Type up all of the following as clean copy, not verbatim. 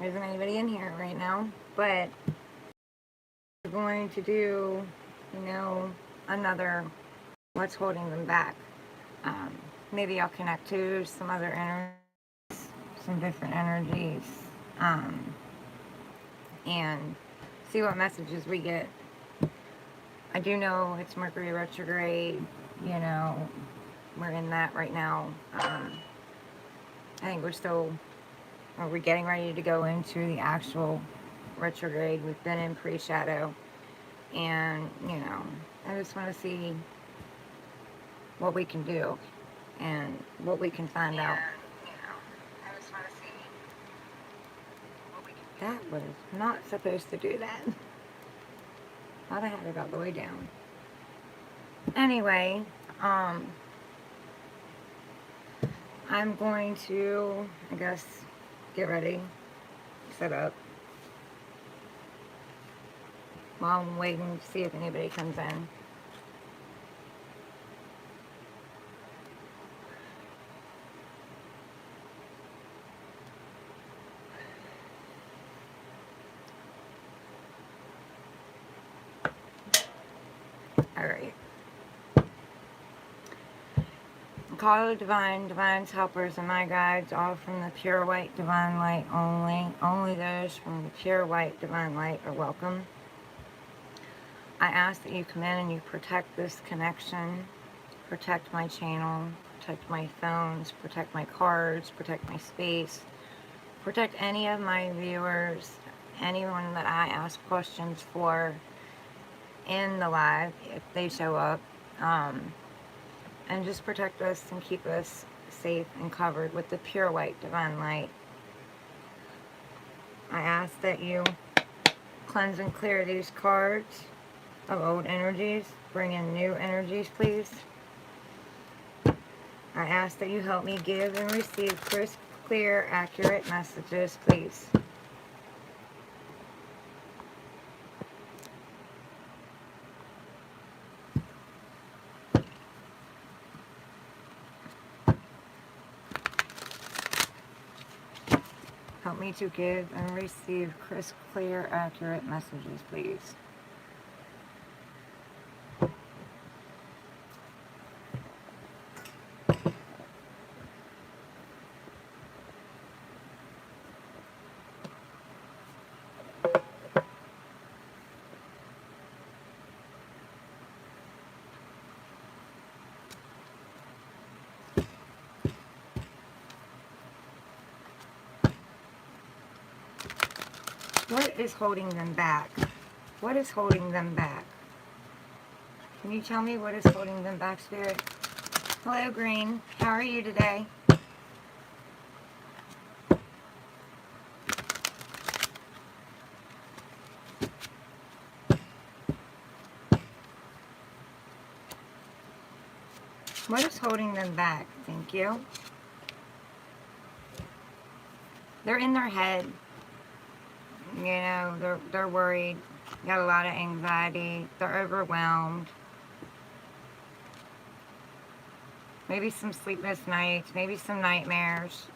There isn't anybody in here right now, but we're going to do, you know, another what's holding them back. Um, Maybe I'll connect to some other energies, some different energies, um, and see what messages we get. I do know it's Mercury retrograde, you know, we're in that right now. I think we're getting ready to go into the actual retrograde. We've been in pre-shadow, and, you know, I just want to see what we can do and what we can find out. That was not supposed to do that. Thought I had it all the way down. Anyway, I'm going to, I guess, get ready, set up, while I'm waiting to see if anybody comes in. Alright. Call of divine, divine's helpers, and my guides, all from the pure white divine light only. Only those from the pure white divine light are welcome. I ask that you come in and you protect this connection, protect my channel, protect my phones, protect my cards, protect my space, protect any of my viewers, anyone that I ask questions for in the live if they show up, and just protect us and keep us safe and covered with the pure white divine light. I ask that you cleanse and clear these cards of old energies, bring in new energies, please. I ask that you help me give and receive crisp, clear, accurate messages, please. Help me to give and receive crisp, clear, accurate messages, please. What is holding them back? What is holding them back? Can you tell me what is holding them back, Spirit? Hello, Green. How are you today? What is holding them back? Thank you. They're in their head. You know, they're worried. Got a lot of anxiety. They're overwhelmed. Maybe some sleepless nights. Maybe some nightmares.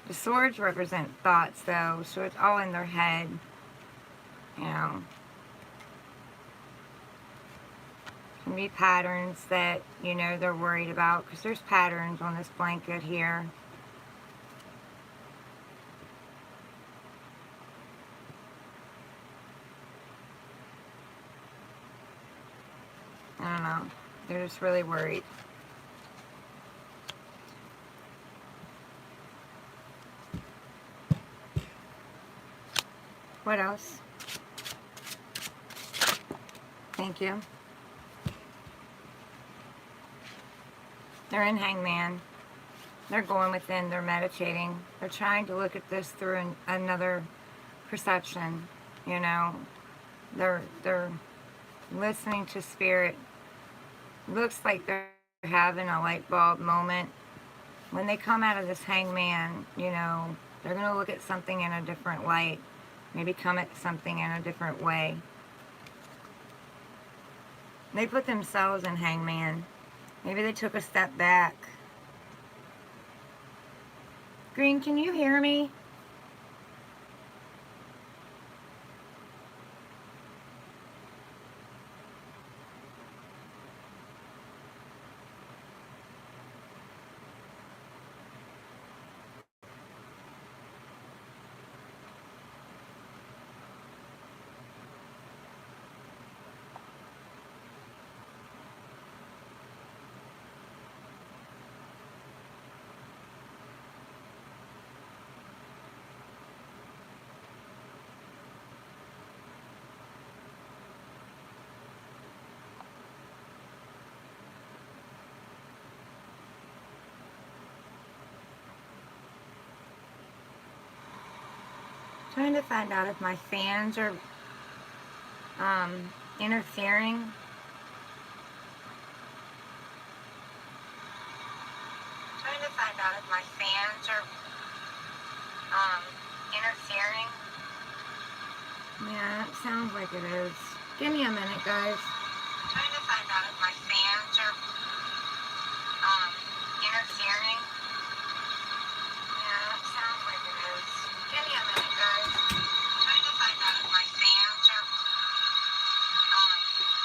The swords represent thoughts, though, so it's all in their head. You know. Can be patterns that, you know, they're worried about, because there's patterns on this blanket here. I don't know. They're just really worried. What else? Thank you. They're in Hangman. They're going within. They're meditating. They're trying to look at this through another perception. You know, they're listening to spirit. Looks like they're having a light bulb moment. When they come out of this Hangman, you know, they're going to look at something in a different light. Maybe come at something in a different way. They put themselves in Hangman. Maybe they took a step back. Green, can you hear me? Trying to find out if my fans are interfering. Trying to find out if my fans are interfering. Yeah, it sounds like it is. Give me a minute, guys. Trying to find out if my fans are interfering. Yeah, it sounds like it is. Give me a minute, guys. Trying to find out if my fans are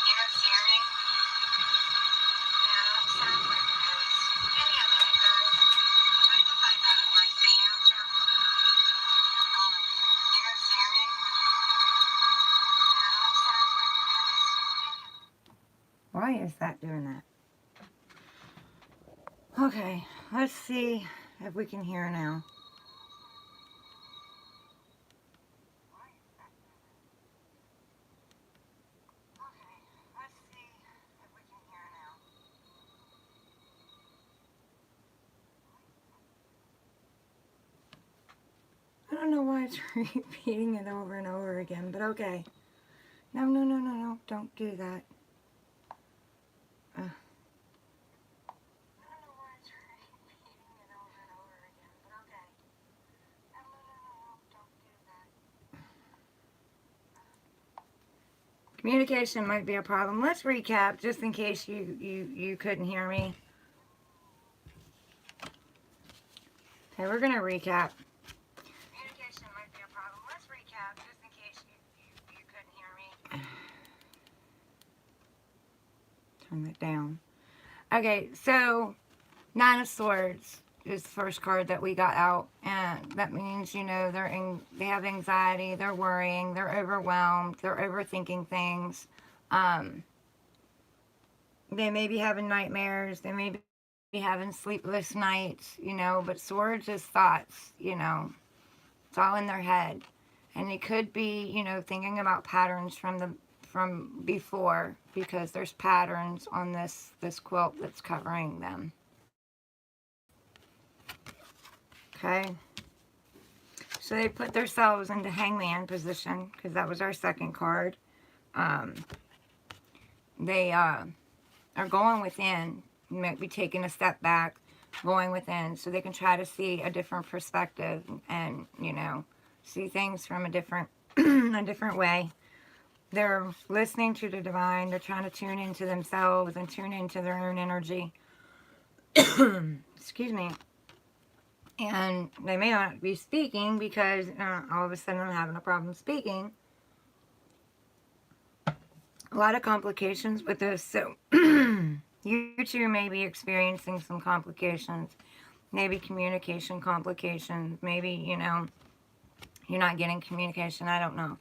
interfering. Yeah, it sounds like it is. Give me a minute, guys. Trying to find out if my fans are interfering. Yeah, it sounds like it is. Why is that doing that? Okay, let's see if we can hear now. Okay, let's see if we can hear now. I don't know why it's repeating it over and over again, but okay. No, no, no, no, no, don't do that. I don't know why it's repeating it over and over again, but okay. No, no, no, no, no, don't do that. Communication might be a problem. Let's recap, just in case you couldn't hear me. Okay, we're gonna recap. Communication might be a problem. Let's recap, just in case you couldn't hear me. Turn that down. Okay, so Nine of Swords is the first card that we got out, and that means, you know, they have anxiety, they're worrying, they're overwhelmed, they're overthinking things. They may be having nightmares, they may be having sleepless nights, you know, but swords is thoughts, you know. It's all in their head. And it could be, you know, thinking about patterns from before, because there's patterns on this quilt that's covering them. Okay. So they put themselves into hangman position, because that was our second card. They are going within. You might be taking a step back, going within, so they can try to see a different perspective and, you know, see things from a different a different way. They're listening to the divine. They're trying to tune into themselves and tune into their own energy. Excuse me. And they may not be speaking because all of a sudden I'm having a problem speaking. A lot of complications with this, so you two may be experiencing some complications. Maybe communication complications. Maybe, you know, you're not getting communication. I don't know.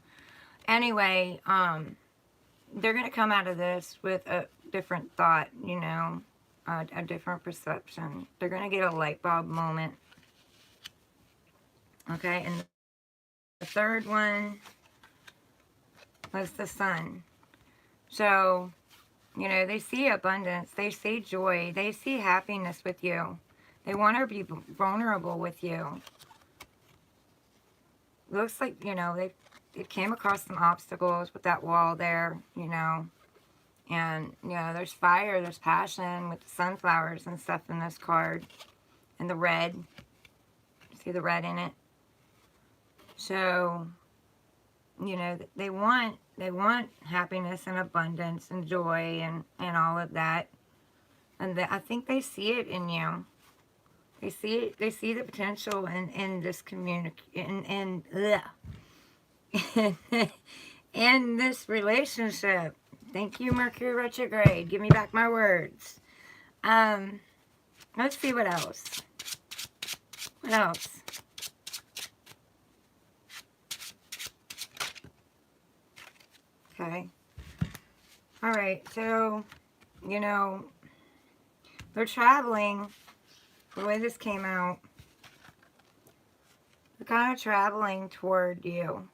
Anyway, they're going to come out of this with a different thought, you know, a different perception. They're going to get a light bulb moment. Okay, and the third one was the sun. So, you know, they see abundance, they see joy, they see happiness with you. They want to be vulnerable with you. Looks like, you know, they came across some obstacles with that wall there, you know. And, you know, there's fire, there's passion with the sunflowers and stuff in this card. And the red. See the red in it? So, you know, they want happiness and abundance and joy and all of that. And I think they see it in you. They see the potential in this in this relationship. Thank you, Mercury retrograde. Give me back my words. Um, let's see what else. What else? Okay. All right. So, you know, they're traveling. The way this came out, they're kind of traveling toward you.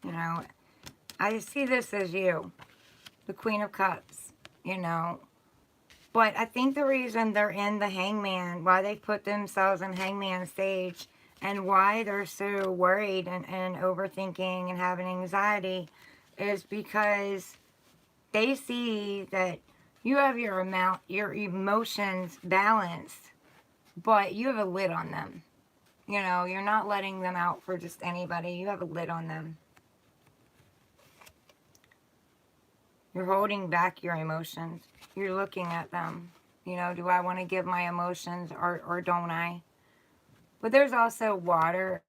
You know, I see this as you, the Queen of Cups, you know. But I think the reason they're in the Hangman, why they put themselves in Hangman stage, and why they're so worried and overthinking and having anxiety is because they see that you have your emotions balanced, but you have a lid on them. You know, you're not letting them out for just anybody. You have a lid on them. You're holding back your emotions. You're looking at them. You know, do I want to give my emotions or don't I? But there's also water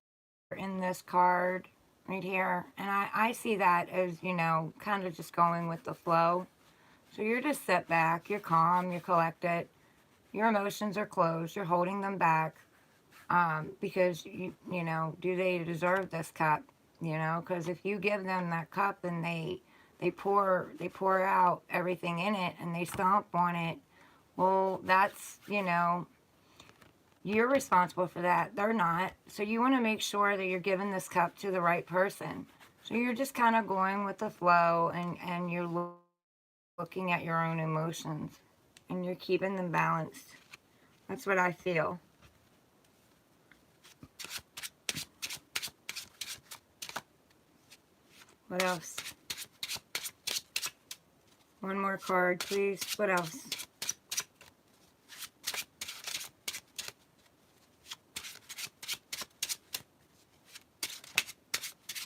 in this card right here. And I see that as, you know, kind of just going with the flow. So you're just set back. You're calm. You're collected. Your emotions are closed. You're holding them back. Because, you know, do they deserve this cup? You know, because if you give them that cup and they pour out everything in it and they stomp on it, well, that's, you know, you're responsible for that. They're not. So you want to make sure that you're giving this cup to the right person. So you're just kind of going with the flow and you're looking at your own emotions and you're keeping them balanced. That's what I feel. What else? One more card, please. What else?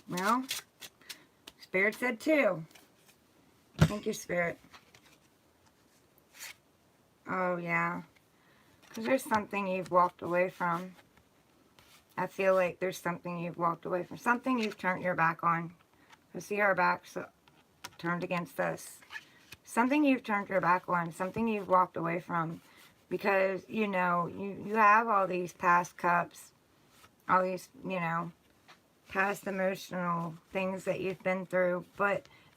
Well, Spirit said 2. Thank you, Spirit. Oh, yeah. Because there's something you've walked away from. I feel like there's something you've walked away from. Something you've turned your back on. I see our backs turned against us. Something you've turned your back on. Something you've walked away from. Because, you know, you have all these past cups. All these, you know, past emotional things that you've been through.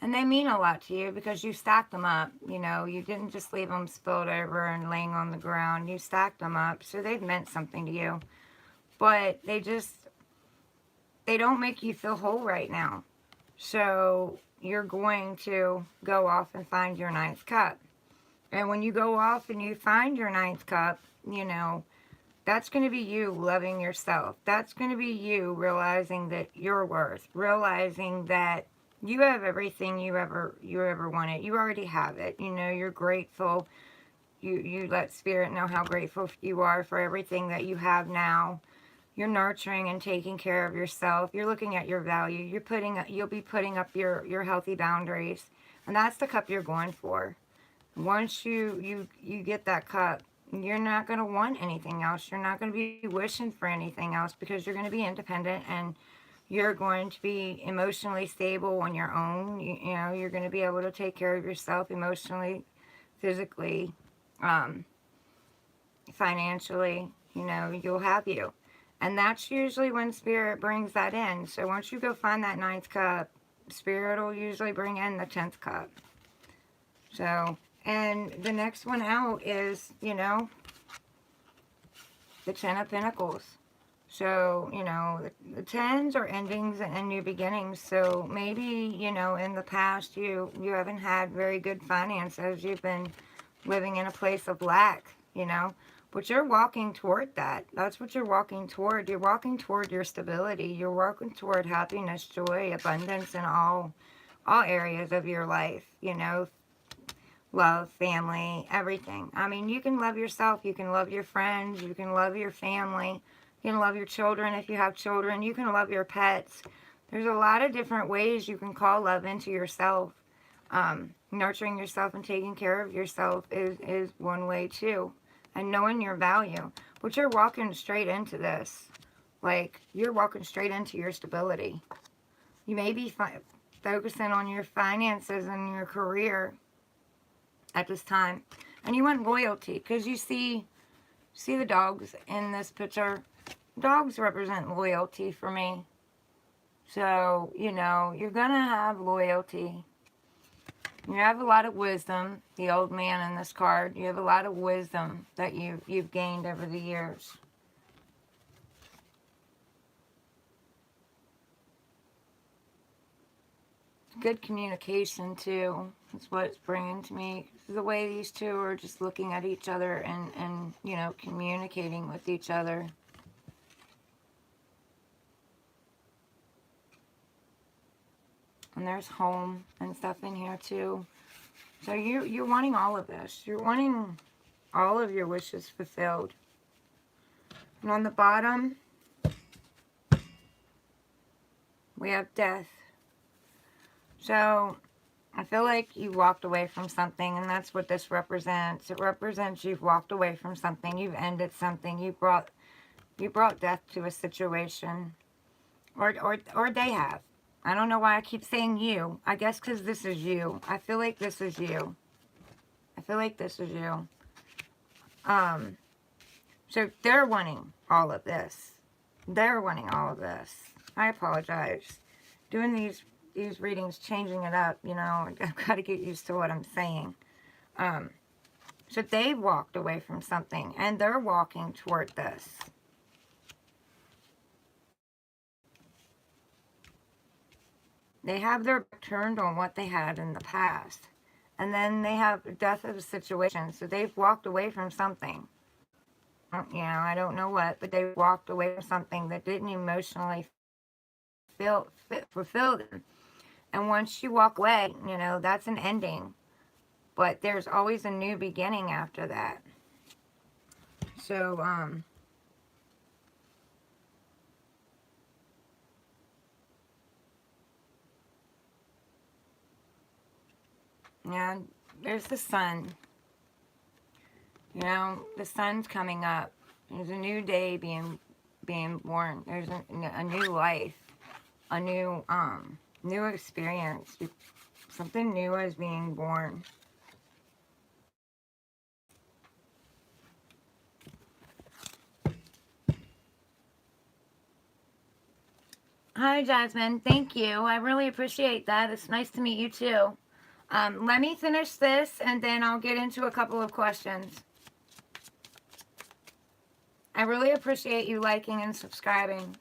And they mean a lot to you because you stacked them up. You know, you didn't just leave them spilled over and laying on the ground. You stacked them up. So they've meant something to you. But they don't make you feel whole right now. So you're going to go off and find your 9th cup. And when you go off and you find your 9th cup, you know, that's going to be you loving yourself. That's going to be you realizing that you're worth, realizing that you have everything you ever wanted. You already have it. You know, you're grateful. You let Spirit know how grateful you are for everything that you have now. You're nurturing and taking care of yourself. You're looking at your value. You'll be putting up your healthy boundaries. And that's the cup you're going for. Once you get that cup, you're not going to want anything else. You're not going to be wishing for anything else because you're going to be independent and you're going to be emotionally stable on your own. You know, you're going to be able to take care of yourself emotionally, physically, financially. You know, you'll have you. And that's usually when Spirit brings that in. So once you go find that 9th cup, Spirit will usually bring in the 10th cup. So, and the next one out is, you know, the 10 of Pentacles. So, you know, the 10s are endings and new beginnings. So maybe, you know, in the past you haven't had very good finances. You've been living in a place of lack, you know. But you're walking toward that. That's what you're walking toward. You're walking toward your stability. You're walking toward happiness, joy, abundance in all areas of your life, you know. Love, family, everything. I mean, you can love yourself. You can love your friends. You can love your family. You can love your children if you have children. You can love your pets. There's a lot of different ways you can call love into yourself. Nurturing yourself and taking care of yourself is one way too. And knowing your value. But you're walking straight into this. Like, you're walking straight into your stability. You may be focusing on your finances and your career at this time. And you want loyalty, because you see the dogs in this picture. Dogs represent loyalty for me. So, you know, you're going to have loyalty. You have a lot of wisdom, the old man in this card. You have a lot of wisdom that you've gained over the years. Good communication, too. That's what it's bringing to me. The way these two are just looking at each other and you know, communicating with each other. And there's home and stuff in here, too. So you're wanting all of this. You're wanting all of your wishes fulfilled. And on the bottom, we have death. So I feel like you walked away from something, and that's what this represents. It represents you've walked away from something. You've ended something. You brought death to a situation, or they have. I don't know why I keep saying you. I guess because this is you. I feel like this is you. I feel like this is you. So they're wanting all of this. They're wanting all of this. I apologize. Doing these readings, changing it up, you know, I've got to get used to what I'm saying. So they walked away from something, and they're walking toward this. They have their back turned on what they had in the past. And then they have death of a situation. So they've walked away from something. You know, I don't know what, but they walked away from something that didn't emotionally fulfill them. And once you walk away, you know, that's an ending. But there's always a new beginning after that. So, yeah, there's the sun. You know, the sun's coming up. There's a new day being born. There's a new life, a new new experience. Something new is being born. Hi, Jasmine. Thank you. I really appreciate that. It's nice to meet you, too. Let me finish this, and then I'll get into a couple of questions. I really appreciate you liking and subscribing.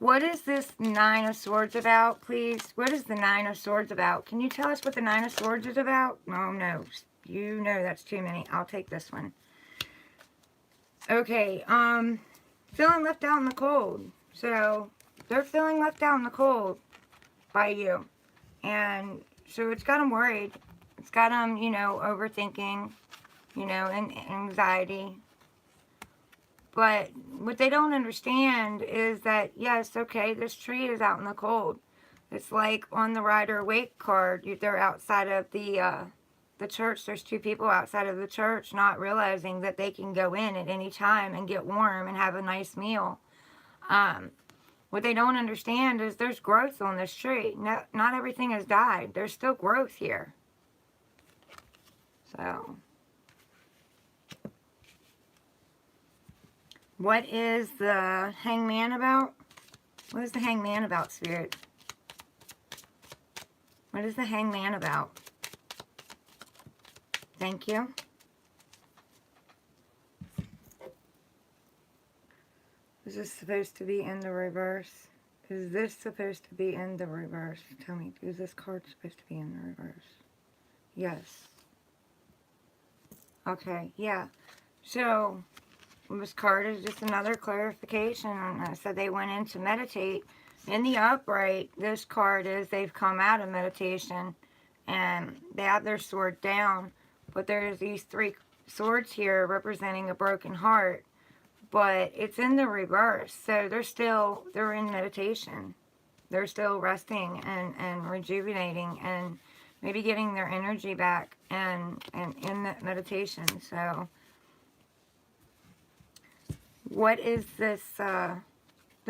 What is this Nine of Swords about, please? What is the Nine of Swords about? Can you tell us what the Nine of Swords is about? Oh, no. You know that's too many. I'll take this one. Okay, feeling left out in the cold. So, they're feeling left out in the cold by you. And so it's got them worried. It's got them, you know, overthinking, you know, and anxiety. But what they don't understand is that, yes, okay, this tree is out in the cold. It's like on the Rider-Waite card, they're outside of the church. There's two people outside of the church not realizing that they can go in at any time and get warm and have a nice meal. What they don't understand is there's growth on this tree. Not everything has died. There's still growth here. So, what is the Hangman about? What is the Hangman about, Spirit? What is the Hangman about? Thank you. Is this supposed to be in the reverse? Is this supposed to be in the reverse? Tell me, is this card supposed to be in the reverse? Yes. Okay, yeah. So, this card is just another clarification. I said they went in to meditate. In the upright, this card is they've come out of meditation and they have their sword down. But there's these three swords here representing a broken heart. But it's in the reverse. So they're in meditation. They're still resting and rejuvenating and maybe getting their energy back and in that meditation. So What is this, the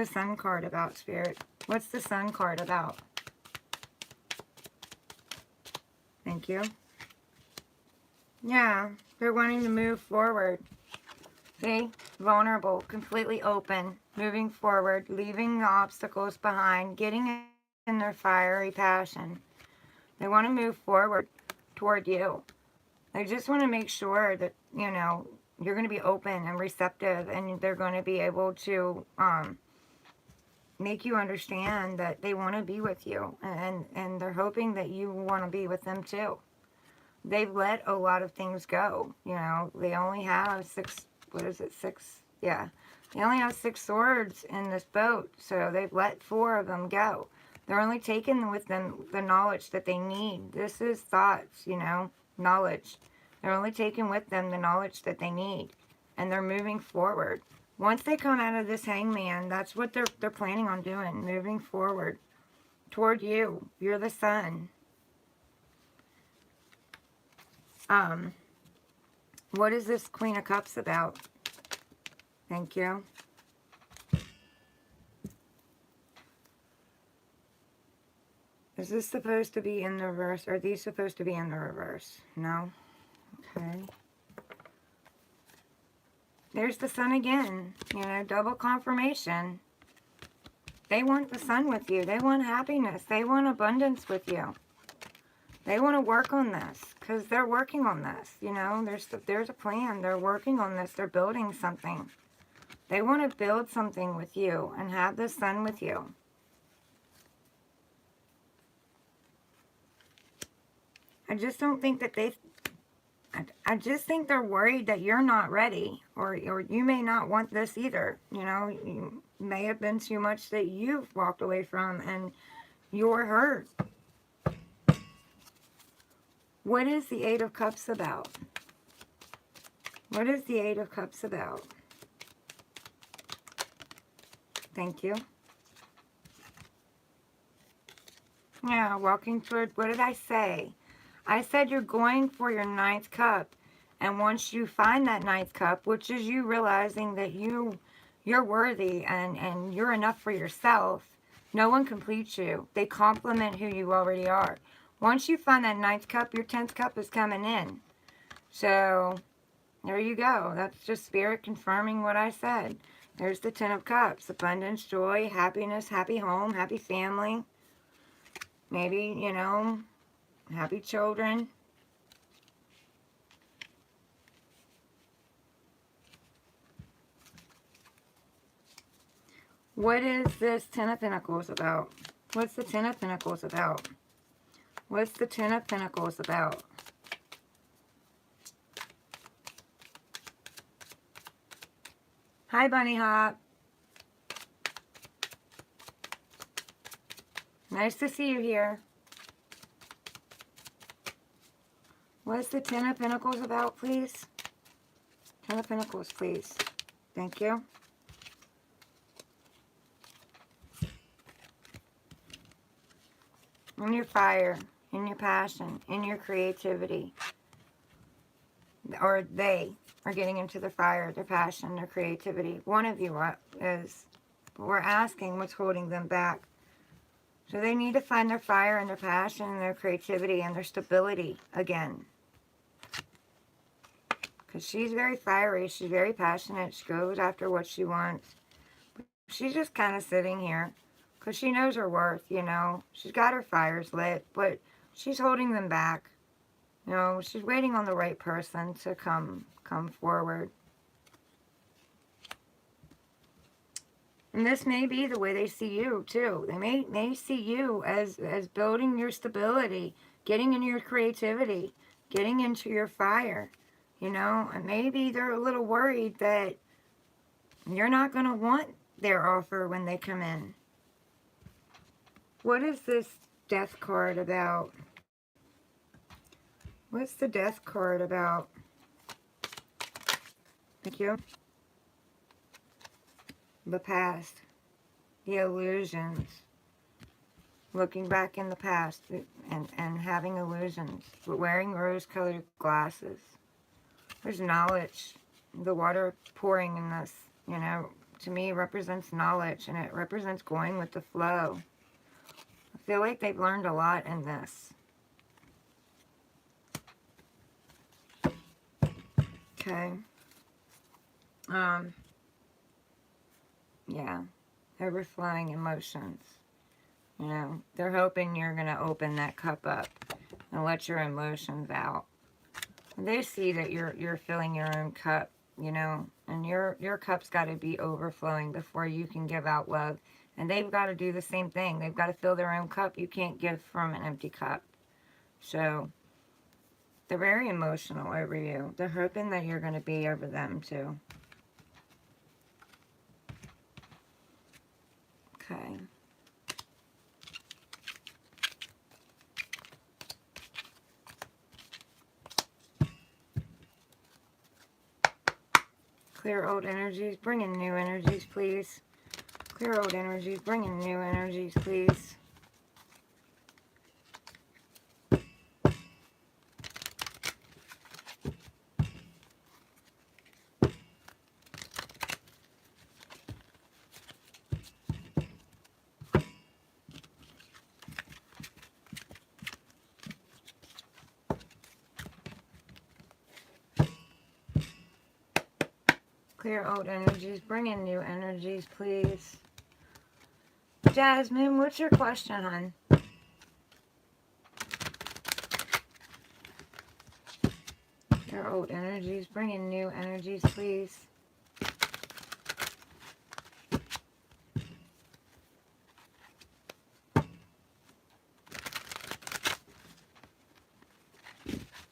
Sun card about, Spirit? What's the Sun card about? Thank you. Yeah, they're wanting to move forward. See? Vulnerable, completely open, moving forward, leaving the obstacles behind, getting in their fiery passion. They want to move forward toward you. They just want to make sure that, you know, you're going to be open and receptive, and they're going to be able to make you understand that they want to be with you, and they're hoping that you want to be with them too. They've let a lot of things go. You know, they only have six? Yeah. They only have 6 swords in this boat, so they've let 4 of them go. They're only taking with them the knowledge that they need. This is thoughts, you know, knowledge. They're only taking with them the knowledge that they need, and they're moving forward. Once they come out of this hangman, that's what they're planning on doing, moving forward toward you. You're the sun. What is this Queen of Cups about? Thank you. Is this supposed to be in the reverse? Are these supposed to be in the reverse? No? Okay. There's the sun again. You know, double confirmation. They want the sun with you. They want happiness. They want abundance with you. They want to work on this because they're working on this. You know, there's a plan. They're working on this. They're building something. They want to build something with you and have the sun with you. I just don't think that I just think they're worried that you're not ready, or you may not want this either. You know, you may have been too much that you've walked away from and you're hurt. What is the 8 of Cups about? What is the 8 of Cups about? Thank you. Yeah, walking toward, what did I say? I said you're going for your 9th cup. And once you find that 9th cup, which is you realizing that you're worthy and you're enough for yourself, no one completes you. They complement who you already are. Once you find that 9th cup, your 10th cup is coming in. So, there you go. That's just Spirit confirming what I said. There's the 10 of Cups. Abundance, joy, happiness, happy home, happy family. Maybe, you know, happy children. What is this 10 of Pentacles about? What's the 10 of Pentacles about? What's the 10 of Pentacles about? Hi, Bunny Hop. Nice to see you here. What's the 10 of Pentacles about, please? 10 of Pentacles, please. Thank you. In your fire, in your passion, in your creativity. Or they are getting into their fire, their passion, their creativity. One of you is. We're asking what's holding them back. So they need to find their fire and their passion and their creativity and their stability again. Because she's very fiery. She's very passionate. She goes after what she wants. She's just kind of sitting here. Because she knows her worth, you know. She's got her fires lit. But she's holding them back. You know, she's waiting on the right person to come forward. And this may be the way they see you, too. They may see you as building your stability, getting into your creativity, getting into your fire, you know. And maybe they're a little worried that you're not going to want their offer when they come in. What is this Death card about? What's the Death card about? Thank you. The past, the illusions, looking back in the past and having illusions, but wearing rose-colored glasses. There's knowledge, the water pouring in this you know, to me represents knowledge, and it represents going with the flow. I feel like they've learned a lot in this. Okay. Yeah. Overflowing emotions. You know, they're hoping you're going to open that cup up and let your emotions out. They see that you're filling your own cup, you know, and your cup's got to be overflowing before you can give out love. And they've got to do the same thing. They've got to fill their own cup. You can't give from an empty cup. So they're very emotional over you. They're hoping that you're going to be over them too. Okay. Clear old energies. Bring in new energies, please. Clear old energies. Bring in new energies, please. Clear old energies. Bring in new energies, please. Jasmine, what's your question, hon? Clear old energies. Bring in new energies, please.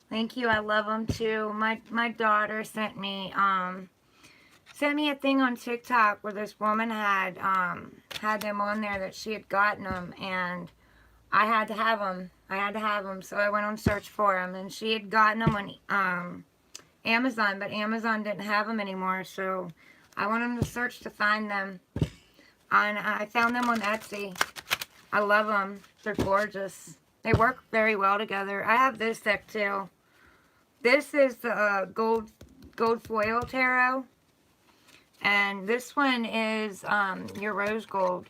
Thank you. I love them too. My daughter sent me a thing on TikTok where this woman had had them on there that she had gotten them, and I had to have them. I had to have them, so I went on search for them, and she had gotten them on Amazon, but Amazon didn't have them anymore, so I went on to search to find them, and I found them on Etsy. I love them. They're gorgeous. They work very well together. I have this deck too. This is the gold foil tarot, and this one is your rose gold.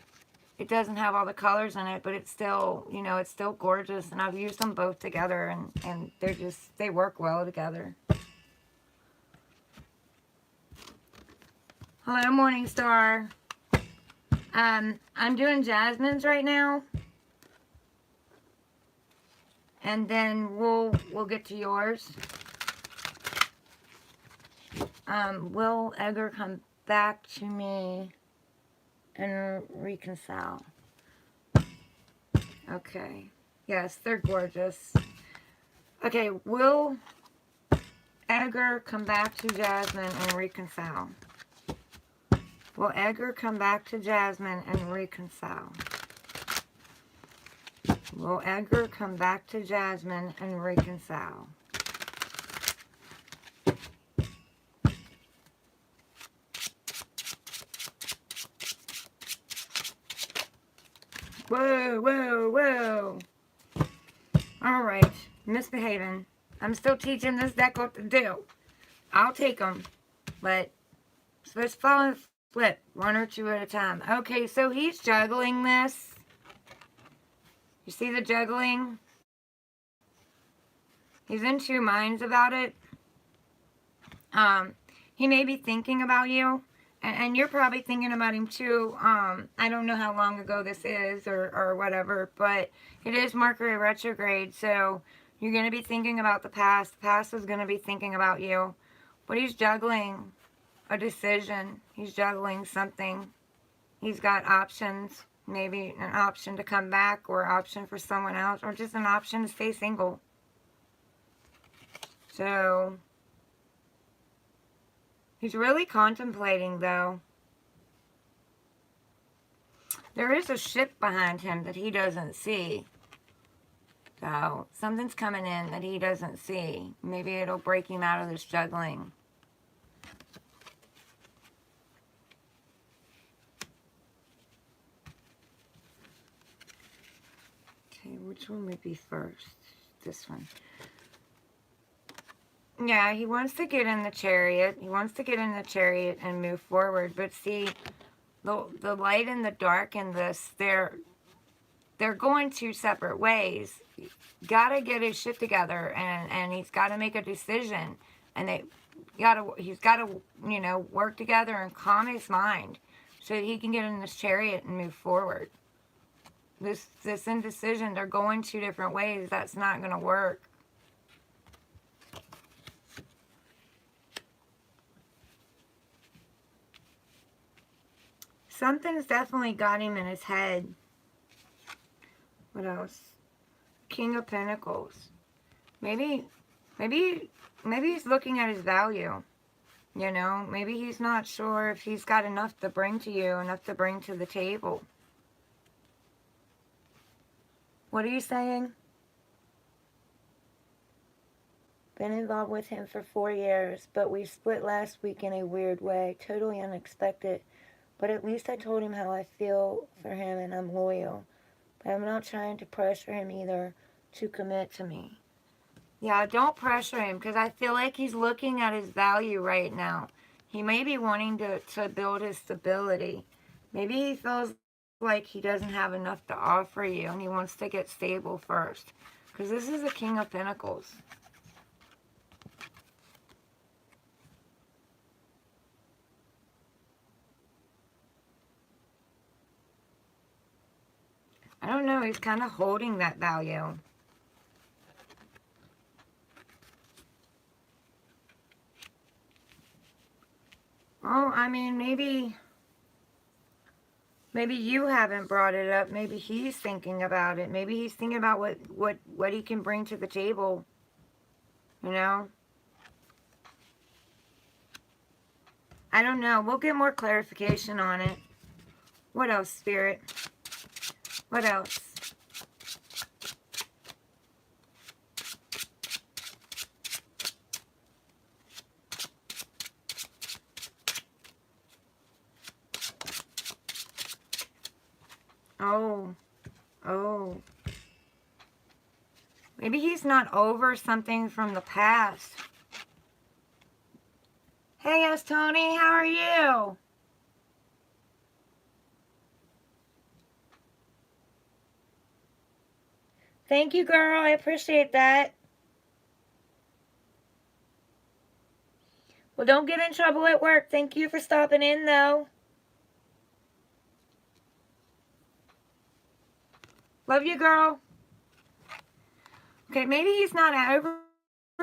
It doesn't have all the colors in it, but it's still, you know, it's still gorgeous, and I've used them both together, and they work well together. Hello, Morningstar. I'm doing Jasmine's right now, and then we'll get to yours. Will Edgar come back to me and reconcile? Okay. Yes, they're gorgeous. Okay, will Edgar come back to Jasmine and reconcile? Will Edgar come back to Jasmine and reconcile? Will Edgar come back to Jasmine and reconcile? Whoa, whoa, whoa. Alright, misbehaving. I'm still teaching this deck what to do. I'll take them, but let's follow and flip one or two at a time. Okay, so he's juggling this. You see the juggling? He's in two minds about it. He may be thinking about you, and you're probably thinking about him too. I don't know how long ago this is or whatever, but it is Mercury retrograde, so you're going to be thinking about the past. The past is going to be thinking about you, but he's juggling a decision. He's juggling something. He's got options, maybe an option to come back, or option for someone else, or just an option to stay single. So he's really contemplating, though. There is a ship behind him that he doesn't see. So something's coming in that he doesn't see. Maybe it'll break him out of this juggling. Okay, which one would be first? This one. Yeah, he wants to get in the chariot. He wants to get in the chariot and move forward. But see, the light and the dark in this, they're going two separate ways. Gotta get his shit together, and he's got to make a decision, and he's got to work together and calm his mind so that he can get in this chariot and move forward. This indecision, they're going two different ways. That's not going to work. Something's definitely got him in his head. What else? King of Pentacles. Maybe he's looking at his value. Maybe he's not sure if he's got enough to bring to you, enough to bring to the table. What are you saying? Been involved with him for 4 years, but we split last week in a weird way. Totally unexpected. But at least I told him how I feel for him and I'm loyal. But I'm not trying to pressure him either to commit to me. Yeah, don't pressure him because I feel like he's looking at his value right now. He may be wanting to build his stability. Maybe he feels like he doesn't have enough to offer you and he wants to get stable first. Because this is a King of Pentacles. I don't know, he's kind of holding that value. Oh, I mean, maybe you haven't brought it up. Maybe he's thinking about it. Maybe he's thinking about what he can bring to the table. I don't know. We'll get more clarification on it. What else, Spirit? What else? Oh. Maybe he's not over something from the past. Hey, yes, Tony, how are you? Thank you, girl. I appreciate that. Well, don't get in trouble at work. Thank you for stopping in, though. Love you, girl. Okay, maybe he's not over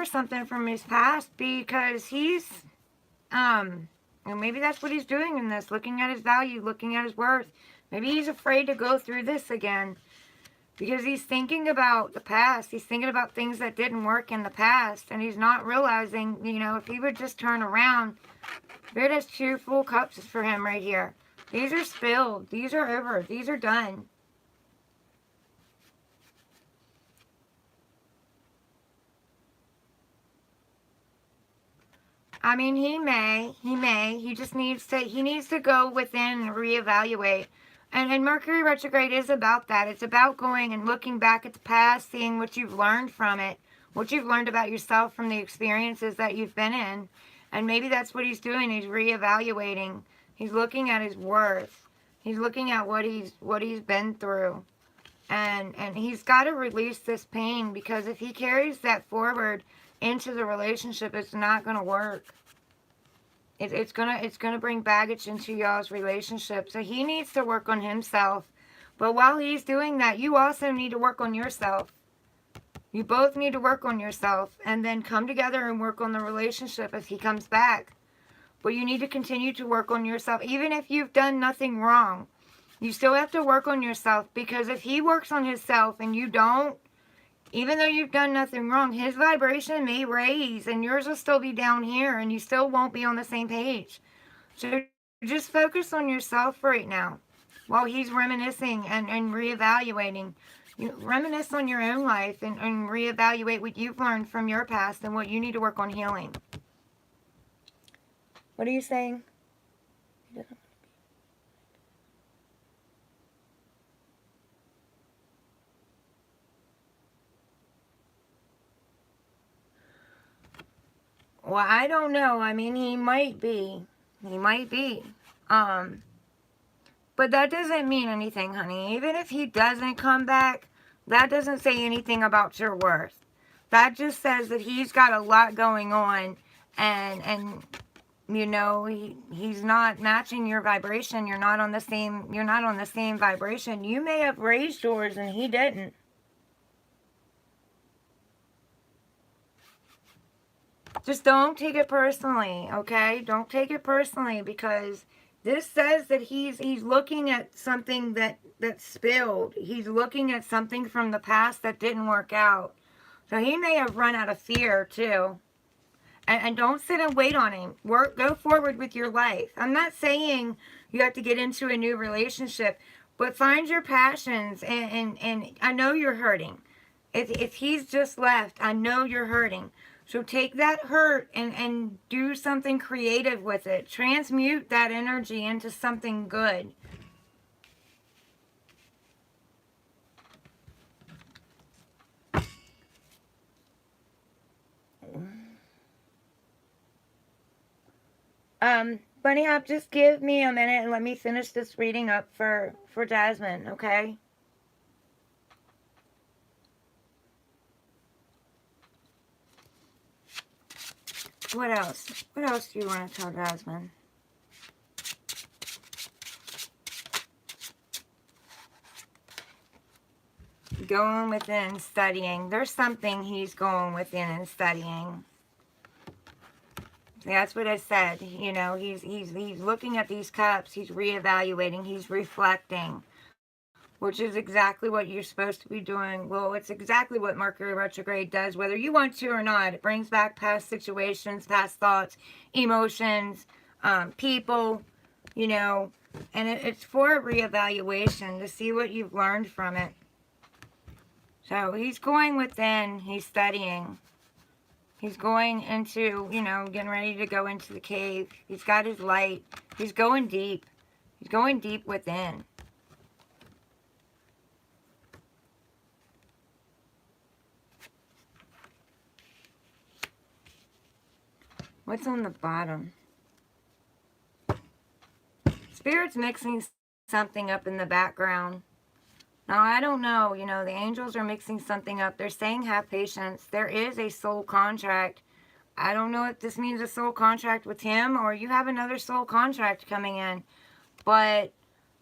something from his past because he's, and maybe that's what he's doing in this, looking at his value, looking at his worth. Maybe he's afraid to go through this again because he's thinking about the past. He's thinking about things that didn't work in the past, and he's not realizing, if he would just turn around. Spirit has 2 full cups for him right here. These are spilled. These are over. These are done. I mean, he may, he just needs to go within and reevaluate. And Mercury retrograde is about that. It's about going and looking back at the past, seeing what you've learned from it, what you've learned about yourself from the experiences that you've been in. And maybe that's what he's doing. He's reevaluating. He's looking at his worth. He's looking at what he's been through. And he's got to release this pain because if he carries that forward into the relationship, it's not going to work. It's gonna bring baggage into y'all's relationship. So he needs to work on himself. But while he's doing that, you also need to work on yourself. You both need to work on yourself and then come together and work on the relationship if he comes back. But you need to continue to work on yourself. Even if you've done nothing wrong, you still have to work on yourself because if he works on himself and you don't, even though you've done nothing wrong, his vibration may raise and yours will still be down here and you still won't be on the same page. So just focus on yourself right now while he's reminiscing and reevaluating. You reminisce on your own life and reevaluate what you've learned from your past and what you need to work on healing. What are you saying? Well, I don't know. I mean, he might be. He might be. But that doesn't mean anything, honey. Even if he doesn't come back, that doesn't say anything about your worth. That just says that he's got a lot going on, and you know, he's not matching your vibration. You're not on the same vibration. You may have raised yours and he didn't. Just don't take it personally, okay? Don't take it personally, because this says that he's looking at something that spilled. He's looking at something from the past that didn't work out. So he may have run out of fear too. And don't sit and wait on him. Go forward with your life. I'm not saying you have to get into a new relationship, but find your passions. And I know you're hurting. If he's just left, I know you're hurting. So take that hurt and do something creative with it. Transmute that energy into something good. Bunny Hop, just give me a minute and let me finish this reading up for Jasmine, okay? What else? What else do you want to tell Jasmine? Going within, studying. There's something he's going within and studying. That's what I said. You know, he's looking at these cups. He's reevaluating. He's reflecting, which is exactly what you're supposed to be doing. Well, it's exactly what Mercury retrograde does, whether you want to or not. It brings back past situations, past thoughts, emotions, people, you know, and it's for a reevaluation to see what you've learned from it. So he's going within. He's studying. He's going into, you know, getting ready to go into the cave. He's got his light. He's going deep. He's going deep within. What's on the bottom? Spirit's mixing something up in the background. Now, I don't know, you know, the angels are mixing something up. They're saying have patience. There is a soul contract. I don't know if this means a soul contract with him or you have another soul contract coming in. But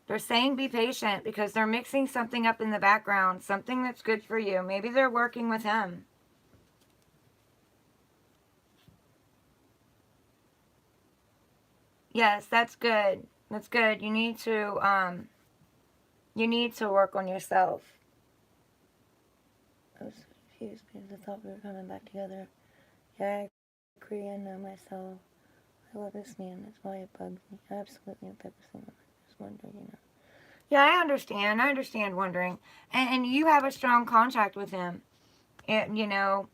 they're saying be patient because they're mixing something up in the background. Something that's good for you. Maybe they're working with him. Yes, that's good. That's good. You need to work on yourself. I was confused because I thought we were coming back together. Yeah, I agree. I know myself. I love this man. That's why it bugs me. Absolutely, it bugs me. I just wonder, you know. Yeah, I understand. I understand wondering. And you have a strong contract with him. And, you know,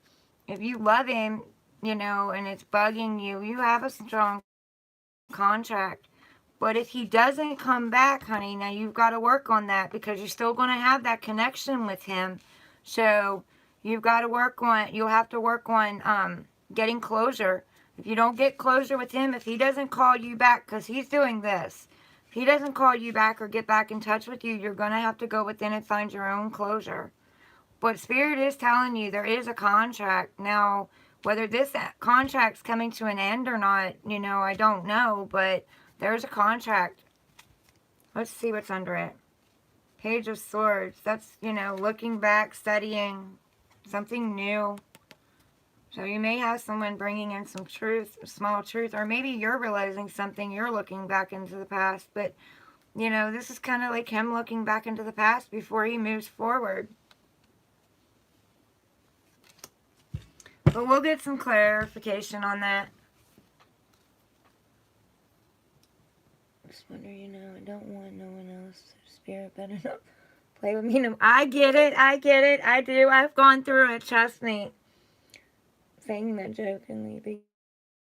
if you love him, you know, and it's bugging you, you have a strong contract. But if he doesn't come back, honey, now you've got to work on that because you're still going to have that connection with him. So you've got to work on, you'll have to work on getting closure. If you don't get closure with him, if he doesn't call you back, because he's doing this, if he doesn't call you back or get back in touch with you, you're going to have to go within and find your own closure. But Spirit is telling you there is a contract. Now, whether this contract's coming to an end or not, you know, I don't know, but there's a contract. Let's see what's under it. Page of Swords. That's, you know, looking back, studying something new. So you may have someone bringing in some truth, small truth, or maybe you're realizing something. You're looking back into the past. But, you know, this is kind of like him looking back into the past before he moves forward. But we'll get some clarification on that. Just wonder, you know, I don't want no one else. Spirit better not play with me. No, I get it. I get it. I do. I've gone through it. Trust me. Saying that jokingly, but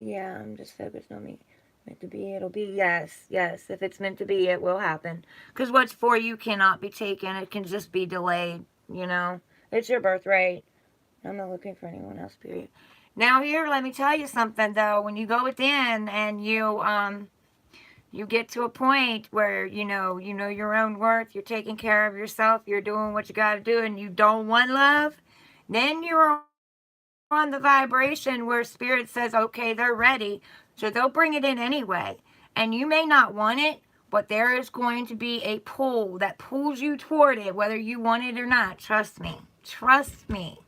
yeah, I'm just focused on me. Meant to be, it'll be. Yes, yes. If it's meant to be, it will happen. Because what's for you cannot be taken. It can just be delayed, you know. It's your birthright. I'm not looking for anyone else, period. Now here, let me tell you something though. When you go within and you get to a point where you know your own worth, you're taking care of yourself, you're doing what you got to do, and you don't want love, then you're on the vibration where spirit says, okay, they're ready, so they'll bring it in anyway. And you may not want it, but there is going to be a pull that pulls you toward it, whether you want it or not. Trust me. Trust me.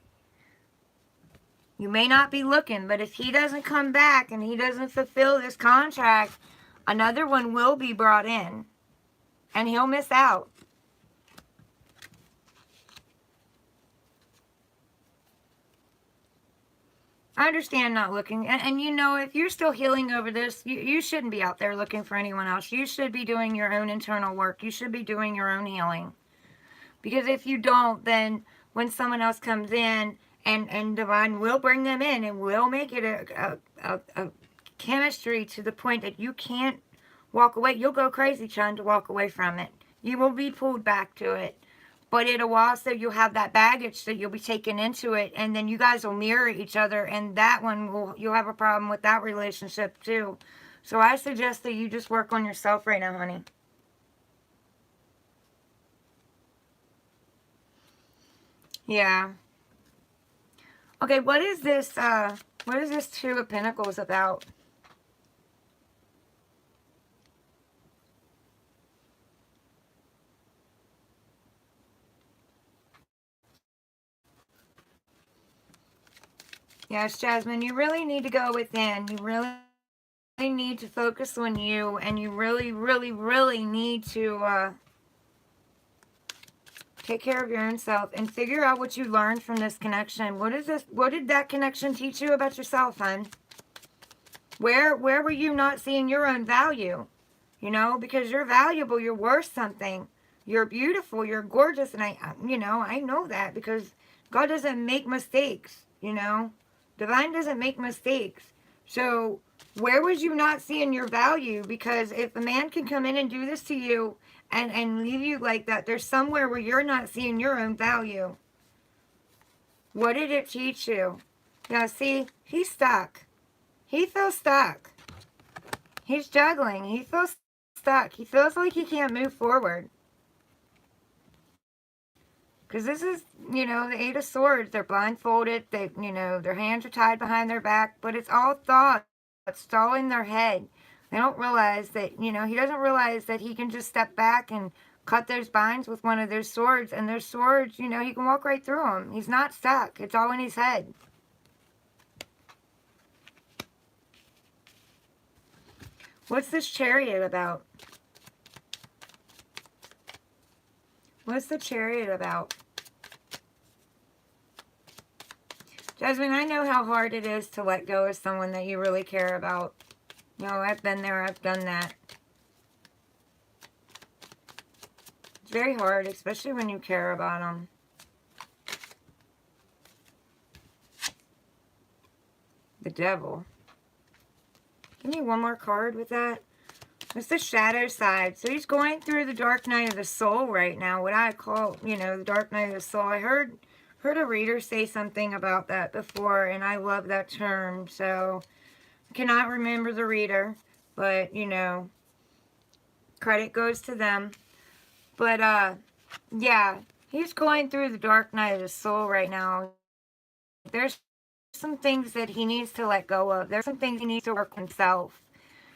You may not be looking, but if he doesn't come back and he doesn't fulfill this contract, another one will be brought in, and he'll miss out. I understand not looking, and you know, if you're still healing over this, you shouldn't be out there looking for anyone else. You should be doing your own internal work. You should be doing your own healing. Because if you don't, then when someone else comes in, and divine will bring them in and will make it a chemistry to the point that you can't walk away. You'll go crazy trying to walk away from it. You will be pulled back to it. But it'll also, you'll have that baggage that you'll be taken into it, and then you guys will mirror each other, and that one you'll have a problem with that relationship too. So I suggest that you just work on yourself right now, honey. Yeah. Okay, what is this Two of Pentacles about? Yes, Jasmine, you really need to go within. You really need to focus on you, and you really, really, really need to take care of your own self and figure out what you learned from this connection. What did that connection teach you about yourself, hon? Where were you not seeing your own value? You know, because you're valuable, you're worth something. You're beautiful, you're gorgeous, and I know that because God doesn't make mistakes, you know? Divine doesn't make mistakes. So, where was you not seeing your value? Because if a man can come in and do this to you and leave you like that, there's somewhere where you're not seeing your own value. What did it teach you? Now, see, he's stuck. He feels stuck. He's juggling. He feels stuck. He feels like he can't move forward. Because this is, the Eight of Swords. They're blindfolded. They, their hands are tied behind their back. But it's all thought. It's all in their head. They don't realize that, he doesn't realize that he can just step back and cut those binds with one of their swords. And their swords, he can walk right through them. He's not stuck. It's all in his head. What's this Chariot about? What's the Chariot about? Jasmine, I know how hard it is to let go of someone that you really care about. I've been there. I've done that. It's very hard, especially when you care about them. The Devil. Give me one more card with that. It's the shadow side. So he's going through the dark night of the soul right now. What I call, the dark night of the soul. I heard a reader say something about that before, and I love that term. So I cannot remember the reader, but, credit goes to them. But, yeah, he's going through the dark night of the soul right now. There's some things that he needs to let go of. There's some things he needs to work on himself.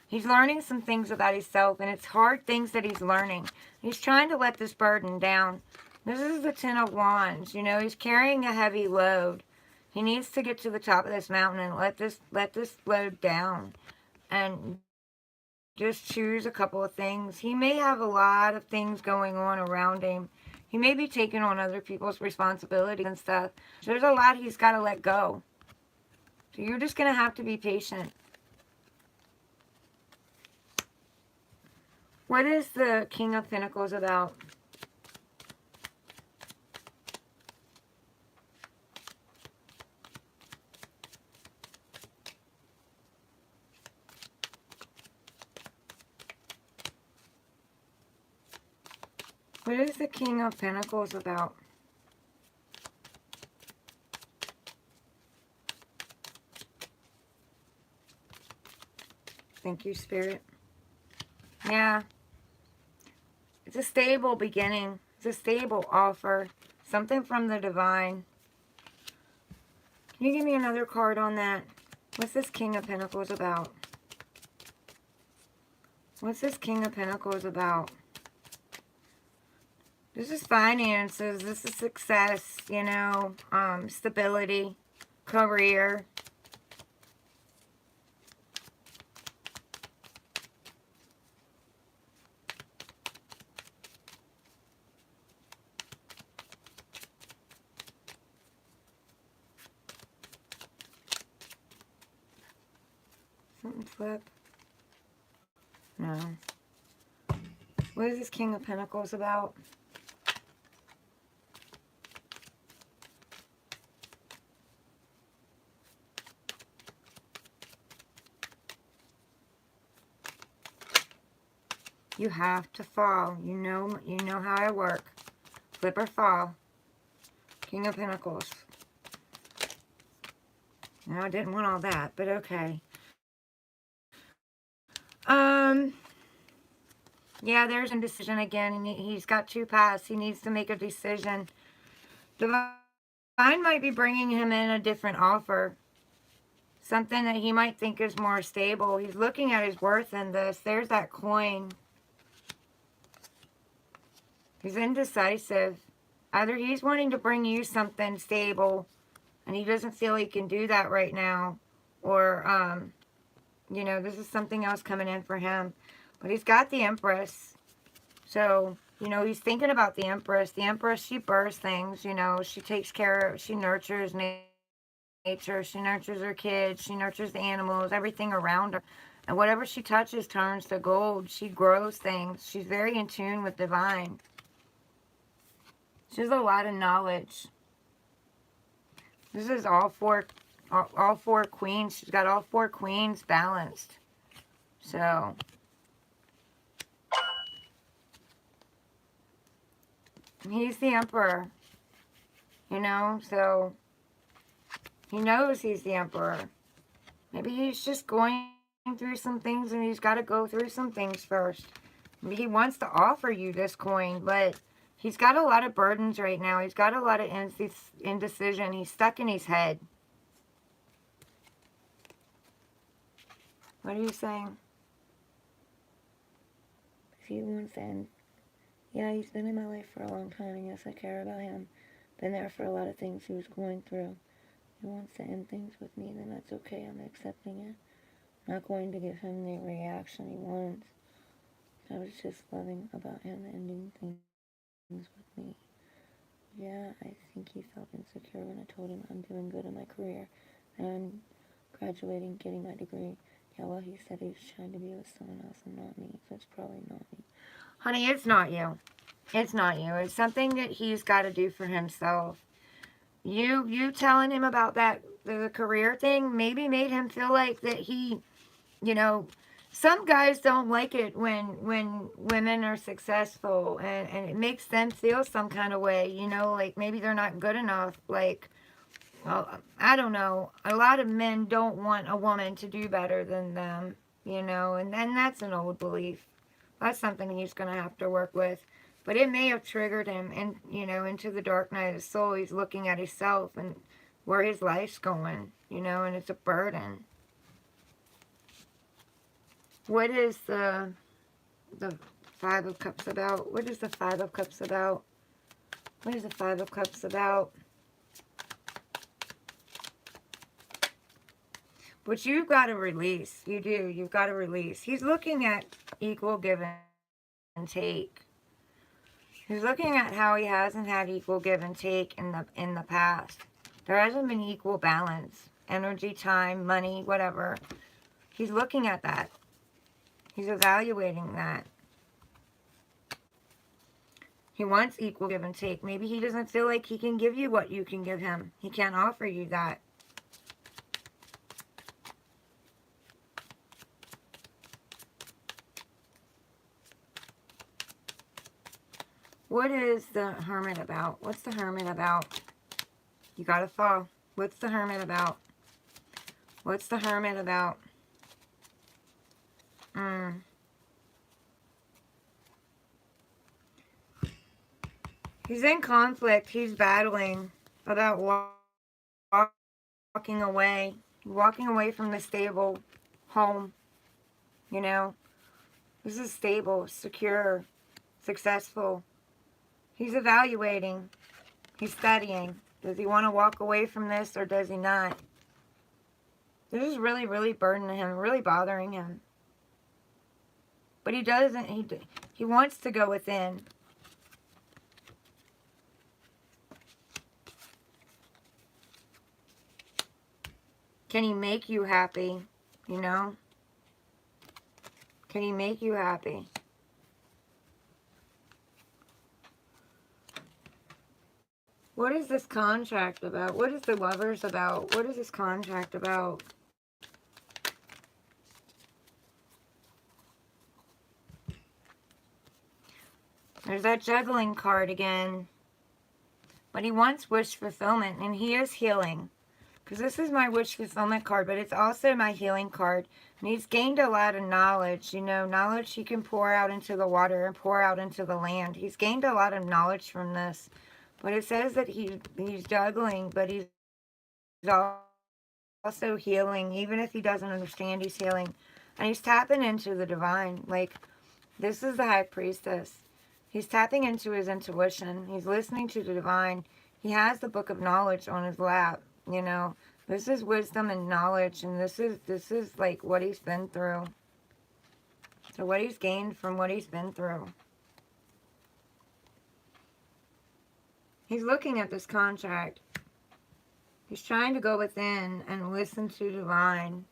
He's learning some things about himself, and it's hard things that he's learning. He's trying to let this burden down. This is the Ten of Wands. He's carrying a heavy load. He needs to get to the top of this mountain and let this load down and just choose a couple of things. He may have a lot of things going on around him. He may be taking on other people's responsibilities and stuff. There's a lot he's got to let go. So you're just going to have to be patient. What is the King of Pentacles about? What is the King of Pentacles about? Thank you, Spirit. Yeah. It's a stable beginning. It's a stable offer. Something from the divine. Can you give me another card on that? What's this King of Pentacles about? What's this King of Pentacles about? This is finances. This is success, you know, stability, career. Something flip. No. What is this King of Pentacles about? You have to fall. You know how I work. Flip or fall. King of Pentacles. No, I didn't want all that, but okay. Yeah, there's indecision again. And he's got 2 paths. He needs to make a decision. Divine might be bringing him in a different offer. Something that he might think is more stable. He's looking at his worth in this. There's that coin. He's indecisive. Either he's wanting to bring you something stable, and he doesn't feel he can do that right now. Or, you know, this is something else coming in for him. But he's got the Empress. So, you know, he's thinking about the Empress. The Empress, she births things, you know. She takes care of, she nurtures nature. She nurtures her kids. She nurtures the animals, everything around her. And whatever she touches turns to gold. She grows things. She's very in tune with divine. She has a lot of knowledge. This is all four queens. She's got all 4 queens balanced. So, he's the Emperor. You know, so he knows he's the Emperor. Maybe he's just going through some things and he's got to go through some things first. Maybe he wants to offer you this coin, but he's got a lot of burdens right now. He's got a lot of indecision. He's stuck in his head. What are you saying? He wants to end. Yeah, he's been in my life for a long time, and yes, I care about him. Been there for a lot of things he was going through. He wants to end things with me, then that's okay. I'm accepting it. I'm not going to give him the reaction he wants. I was just loving about him ending things with me. Yeah, I think he felt insecure when I told him I'm doing good in my career and I'm graduating, getting my degree. Yeah, well, he said he was trying to be with someone else and not me, so it's probably not me. Honey, it's not you. It's not you. It's something that he's got to do for himself. You telling him about that, the career thing, maybe made him feel like that he, you know, some guys don't like it when women are successful and it makes them feel some kind of way, you know, like maybe they're not good enough. Like, well, I don't know. A lot of men don't want a woman to do better than them, you know, and then that's an old belief. That's something he's going to have to work with. But it may have triggered him, and you know, into the dark night of the soul. He's looking at himself and where his life's going, you know, and it's a burden. What is the 5 of Cups about? What is the 5 of Cups about? What is the 5 of Cups about? But you've got to release. You do. You've got to release. He's looking at equal give and take. He's looking at how he hasn't had equal give and take in the past. There hasn't been equal balance. Energy, time, money, whatever. He's looking at that. He's evaluating that. He wants equal give and take. Maybe he doesn't feel like he can give you what you can give him. He can't offer you that. What is the Hermit about? What's the Hermit about? You gotta fall. What's the Hermit about? What's the Hermit about? Mm. He's in conflict. He's battling about walking away from the stable home. You know, this is stable, secure, successful. He's evaluating. He's studying. Does he want to walk away from this or does he not? This is really, really burdening him, really bothering him. But he doesn't. He wants to go within. Can he make you happy? You know? Can he make you happy? What is this contract about? What is the Lovers about? What is this contract about? There's that juggling card again. But he wants wish fulfillment, and he is healing. Because this is my wish fulfillment card, but it's also my healing card. And he's gained a lot of knowledge, you know, knowledge he can pour out into the water and pour out into the land. He's gained a lot of knowledge from this. But it says that he's juggling, but he's also healing. Even if he doesn't understand, he's healing. And he's tapping into the divine. Like, this is the High Priestess. He's tapping into his intuition. He's listening to the divine. He has the book of knowledge on his lap, you know. This is wisdom and knowledge, and this is like what he's been through. So what he's gained from what he's been through. He's looking at this contract. He's trying to go within and listen to divine.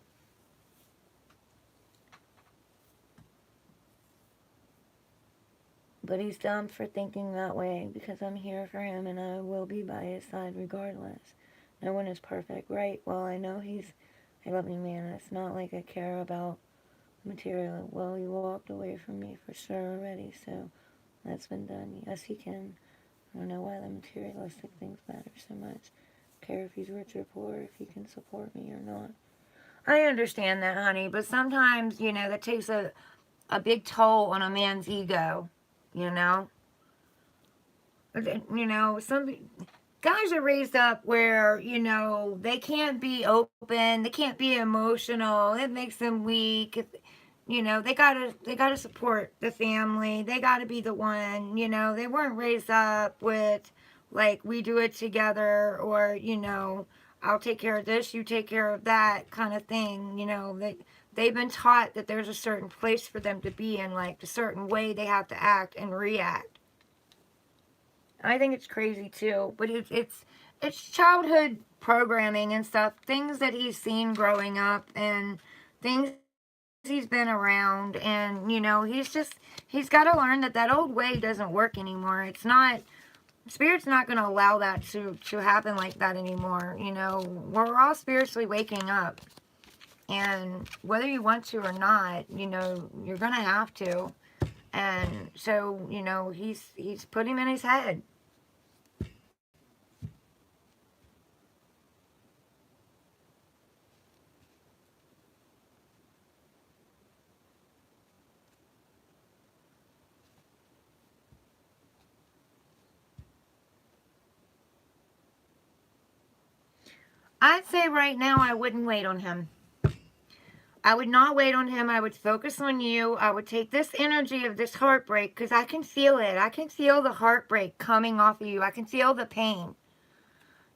But he's dumb for thinking that way because I'm here for him and I will be by his side regardless. No one is perfect, right? Well, I know he's a loving man. It's not like I care about material. Well, he walked away from me for sure already, so that's been done. Yes, he can. I don't know why the materialistic things matter so much. Care if he's rich or poor, if he can support me or not. I understand that, honey, but sometimes, you know, that takes a big toll on a man's ego, you know? You know, some guys are raised up where, you know, they can't be open, they can't be emotional, it makes them weak. You know, they gotta support the family. They gotta be the one, you know. They weren't raised up with like we do it together or, you know, I'll take care of this, you take care of that kind of thing. You know, they've been taught that there's a certain place for them to be in, like a certain way they have to act and react. I think it's crazy too, but it's childhood programming and stuff, things that he's seen growing up and things he's been around, and you know, he's got to learn that that old way doesn't work anymore. It's not, spirit's not going to allow that to happen like that anymore. You know, we're all spiritually waking up, and whether you want to or not, you know, you're going to have to. And so, you know, he's put him in his head. I'd say right now I wouldn't wait on him. I would not wait on him. I would focus on you. I would take this energy of this heartbreak because I can feel it. I can feel the heartbreak coming off of you. I can feel the pain.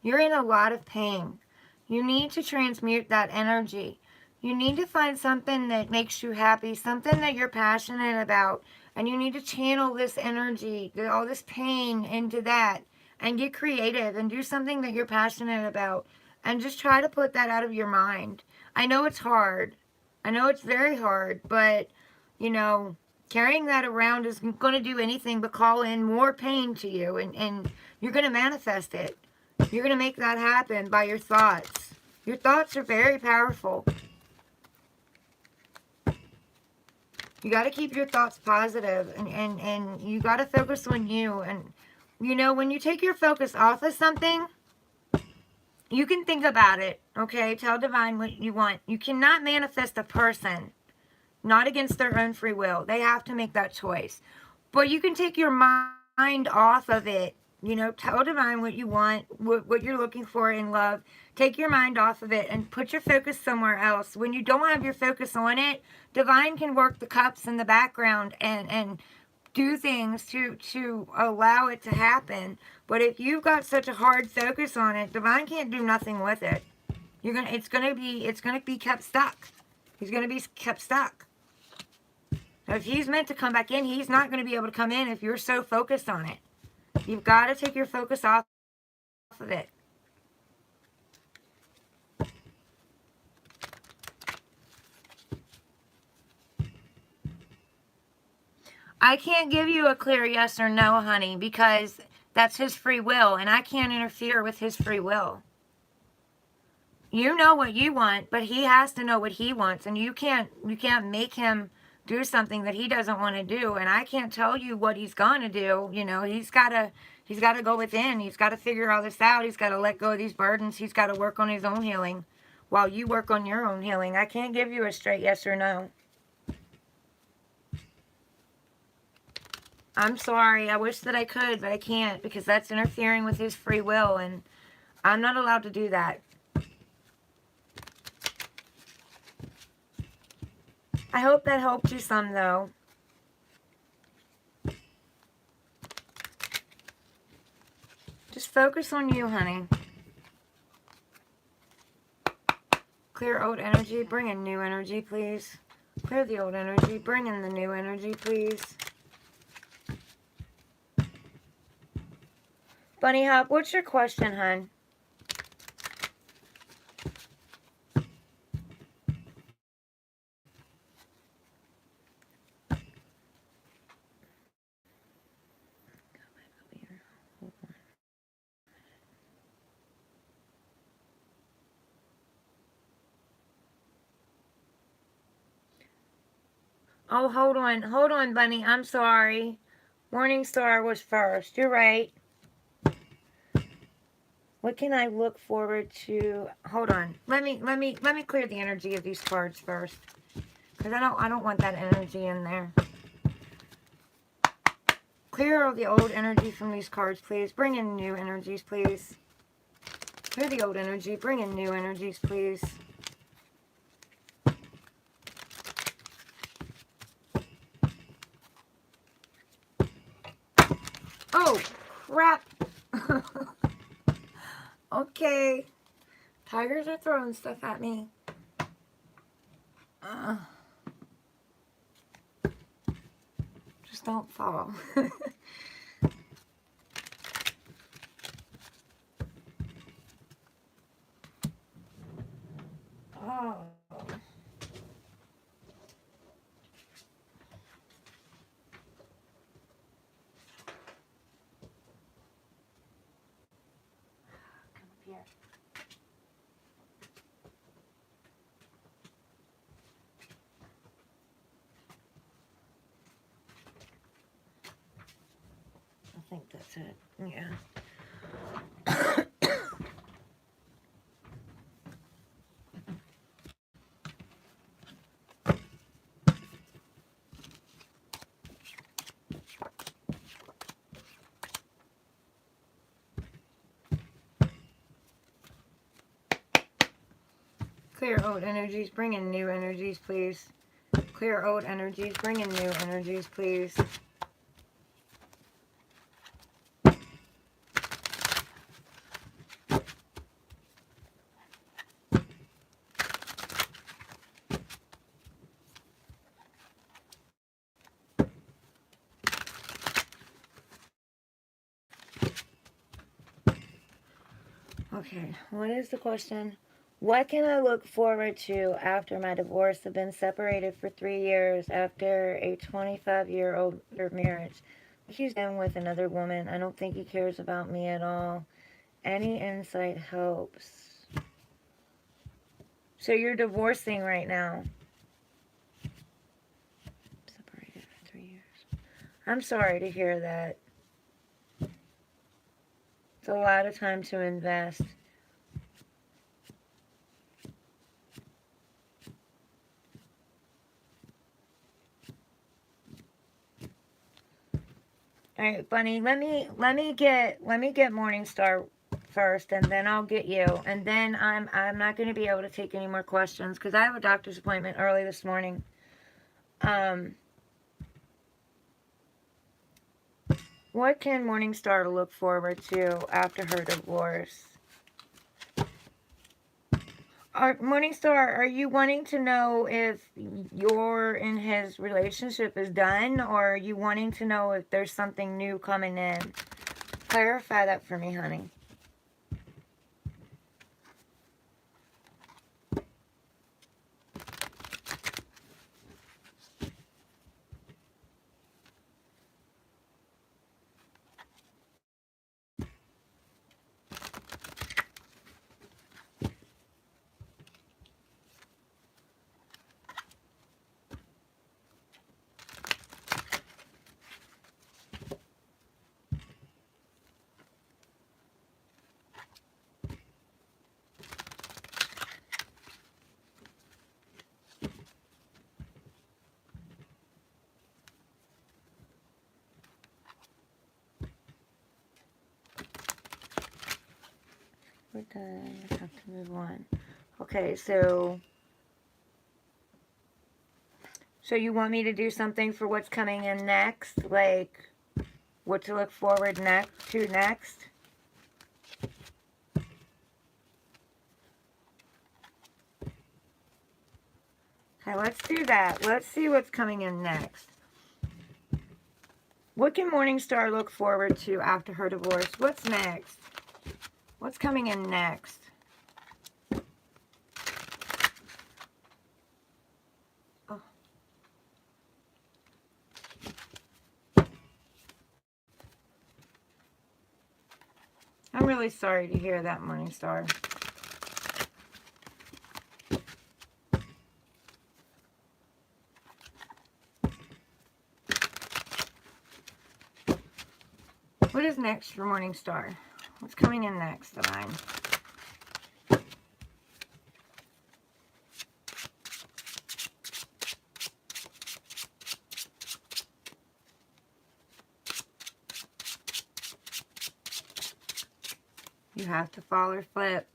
You're in a lot of pain. You need to transmute that energy. You need to find something that makes you happy, something that you're passionate about, and you need to channel this energy, all this pain into that, and get creative and do something that you're passionate about, and just try to put that out of your mind. I know it's hard. I know it's very hard, but, you know, carrying that around is going to do anything but call in more pain to you, and you're going to manifest it. You're going to make that happen by your thoughts. Your thoughts are very powerful. You got to keep your thoughts positive, and you got to focus on you. And, you know, when you take your focus off of something, you can think about it, okay? Tell divine what you want. You cannot manifest a person. not against their own free will. They have to make that choice. But you can take your mind off of it. You know, tell Divine what you want, what you're looking for in love. Take your mind off of it and put your focus somewhere else. When you don't have your focus on it, Divine can work the cups in the background and do things to allow it to happen. But if you've got such a hard focus on it, Divine can't do nothing with it. It's gonna be kept stuck. He's gonna be kept stuck. Now, if he's meant to come back in, he's not gonna be able to come in if you're so focused on it. You've got to take your focus off of it. I can't give you a clear yes or no, honey, because that's his free will, and I can't interfere with his free will. You know what you want, but he has to know what he wants, and you can't make him do something that he doesn't want to do, and I can't tell you what he's gonna do. You know, he's gotta go within. He's got to figure all this out. He's got to let go of these burdens. He's got to work on his own healing while you work on your own healing. I can't give you a straight yes or no. I'm sorry. I wish that I could, but I can't, because that's interfering with his free will, and I'm not allowed to do that. I hope that helped you some, though. Just focus on you, honey. Clear old energy. Bring in new energy, please. Clear the old energy. Bring in the new energy, please. Bunny Hop, what's your question, hon? Oh, hold on, Bunny. I'm sorry. Morning Star was first. You're right. What can I look forward to? Hold on. Let me clear the energy of these cards first, because I don't want that energy in there. Clear all the old energy from these cards, please. Bring in new energies, please. Clear the old energy. Bring in new energies, please. Oh, crap. Okay. Tigers are throwing stuff at me. Just don't fall. Oh. Come up here. I think that's it. Yeah. Clear old energies, bring in new energies, please. Clear old energies, bring in new energies, please. Okay, what is the question? What can I look forward to after my divorce? I've been separated for 3 years after a 25-year-old marriage. He's been with another woman. I don't think he cares about me at all. Any insight helps. So you're divorcing right now. Separated for 3 years. I'm sorry to hear that. It's a lot of time to invest. All right, Bunny. Let me get Morningstar first, and then I'll get you, and then I'm not going to be able to take any more questions because I have a doctor's appointment early this morning. What can Morningstar look forward to after her divorce? Morningstar, are you wanting to know if your and his relationship is done, or are you wanting to know if there's something new coming in? Clarify that for me, honey. We're done. I have to move on. Okay, so you want me to do something for what's coming in next, like what to look forward next? Okay, let's do that. Let's see what's coming in next. What can Morningstar look forward to after her divorce? What's next? What's coming in next? Oh. I'm really sorry to hear that, Morningstar. What is next for Morningstar? What's coming in next, Divine? You have to fall or flip.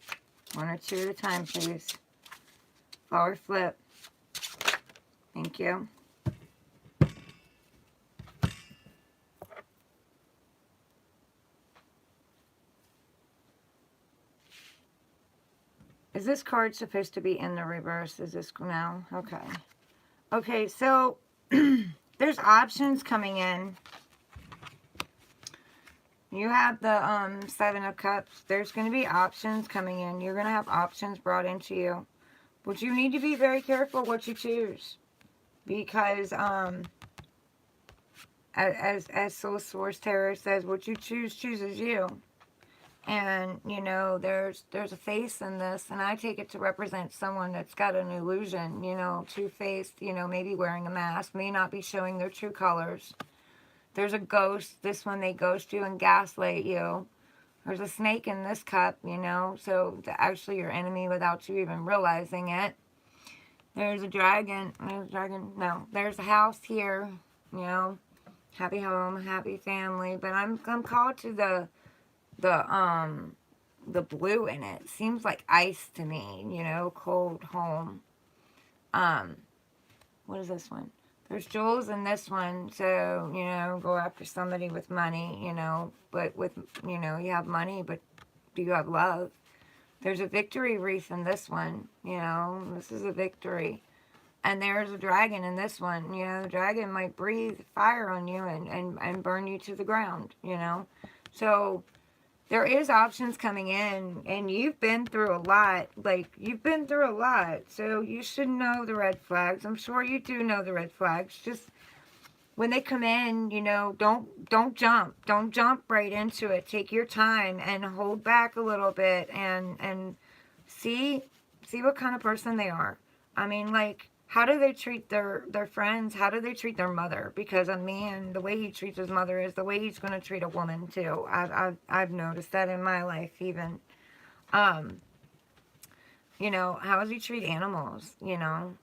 One or two at a time, please. Fall or flip. Thank you. Is this card supposed to be in the reverse? Is this now? Okay. Okay, so there's options coming in. You have the Seven of Cups. There's going to be options coming in. You're going to have options brought into you. But you need to be very careful what you choose. Because, as Soul Source Tarot says, what you choose chooses you. And, you know, there's a face in this, and I take it to represent someone that's got an illusion, you know, two-faced, you know, maybe wearing a mask, may not be showing their true colors. There's a ghost. This one, they ghost you and gaslight you. There's a snake in this cup, you know, so actually your enemy without you even realizing it. There's a dragon. There's a dragon. No, there's a house here, you know, happy home, happy family. But I'm called to the blue in it. Seems like ice to me, you know, cold home. What is this one? There's jewels in this one, so, you know, go after somebody with money, you know, but with, you know, you have money, but do you have love? There's a victory wreath in this one, you know, this is a victory. And there's a dragon in this one, you know, the dragon might breathe fire on you and burn you to the ground, you know. So there is options coming in, and you've been through a lot. Like, you've been through a lot, so you should know the red flags. I'm sure you do know the red flags. Just when they come in, you know, don't jump. Don't jump right into it. Take your time and hold back a little bit and see what kind of person they are. I mean, like, how do they treat their friends? How do they treat their mother? Because a man, the way he treats his mother is the way he's going to treat a woman too. I've noticed that in my life even. You know, how does he treat animals? You know,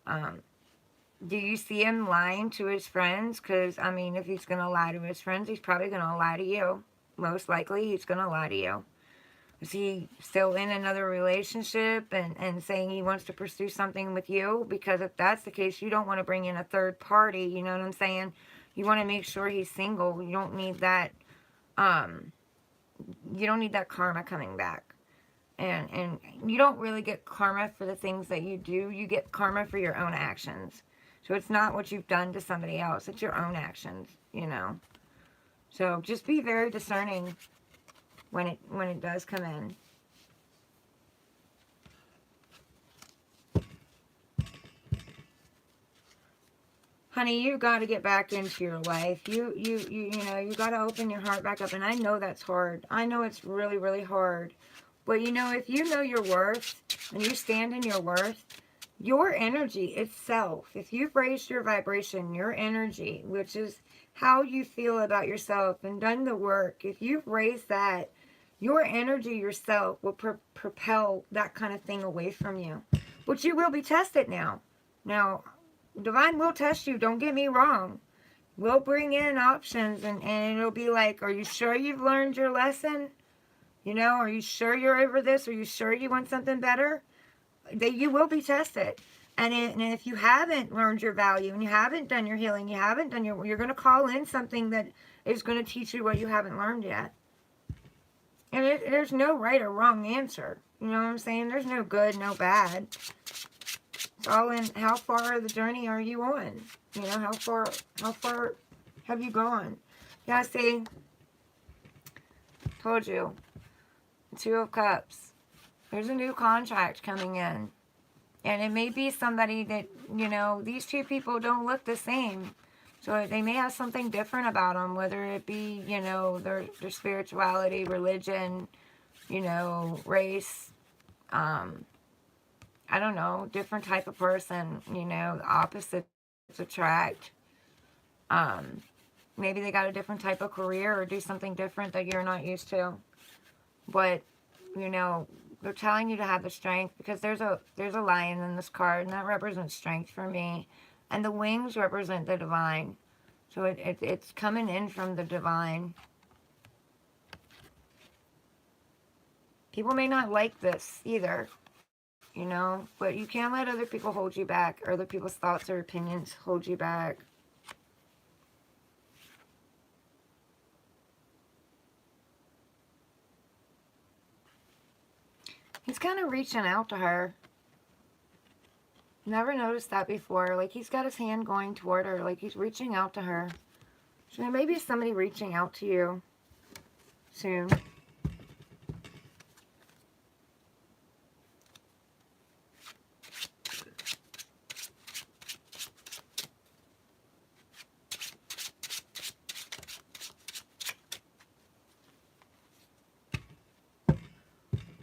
Do you see him lying to his friends? Because, I mean, if he's going to lie to his friends, he's probably going to lie to you. Most likely, he's going to lie to you. Is he still in another relationship and saying he wants to pursue something with you? Because if that's the case, you don't want to bring in a third party. You know what I'm saying? You want to make sure he's single. You don't need that, karma coming back. And you don't really get karma for the things that you do. You get karma for your own actions. So it's not what you've done to somebody else. It's your own actions, you know. So just be very discerning when it does come in. Honey, you got to get back into your life. You know, you got to open your heart back up. And I know that's hard. I know it's really, really hard. But, you know, if you know your worth and you stand in your worth, your energy itself, if you've raised your vibration, your energy, which is how you feel about yourself and done the work, if you've raised that, your energy yourself will propel that kind of thing away from you. But you will be tested now. Now, Divine will test you, don't get me wrong. We'll bring in options and it'll be like, are you sure you've learned your lesson? You know, are you sure you're over this? Are you sure you want something better? You will be tested. And if you haven't learned your value and you haven't done your healing, you're going to call in something that is going to teach you what you haven't learned yet. And there's no right or wrong answer. You know what I'm saying? There's no good, no bad. It's all in how far of the journey are you on? You know, how far have you gone? Yeah, see, told you. Two of Cups. There's a new contract coming in. And it may be somebody that, you know, these two people don't look the same. So they may have something different about them, whether it be, you know, their spirituality, religion, you know, race, I don't know, different type of person, you know, opposites attract. Maybe they got a different type of career or do something different that you're not used to. But, you know, they're telling you to have the strength because there's a lion in this card and that represents strength for me. And the wings represent the divine. So it's coming in from the divine. People may not like this either, you know, but you can't let other people hold you back, or other people's thoughts or opinions hold you back. He's kind of reaching out to her. Never noticed that before. Like, he's got his hand going toward her. Like, he's reaching out to her. So there may be somebody reaching out to you soon.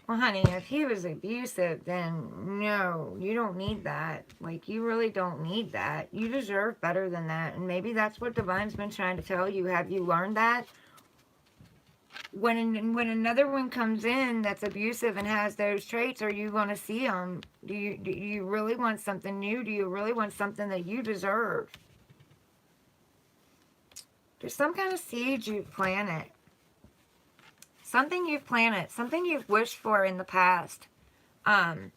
Well, honey, if he was abusive, then no, you don't need that. Like, you really don't need that. You deserve better than that. And maybe that's what Divine's been trying to tell you. Have you learned that? When another one comes in that's abusive and has those traits, are you going to see them? Do you really want something new? Do you really want something that you deserve? There's some kind of seed you've planted. Something you've planted, something you've wished for in the past. And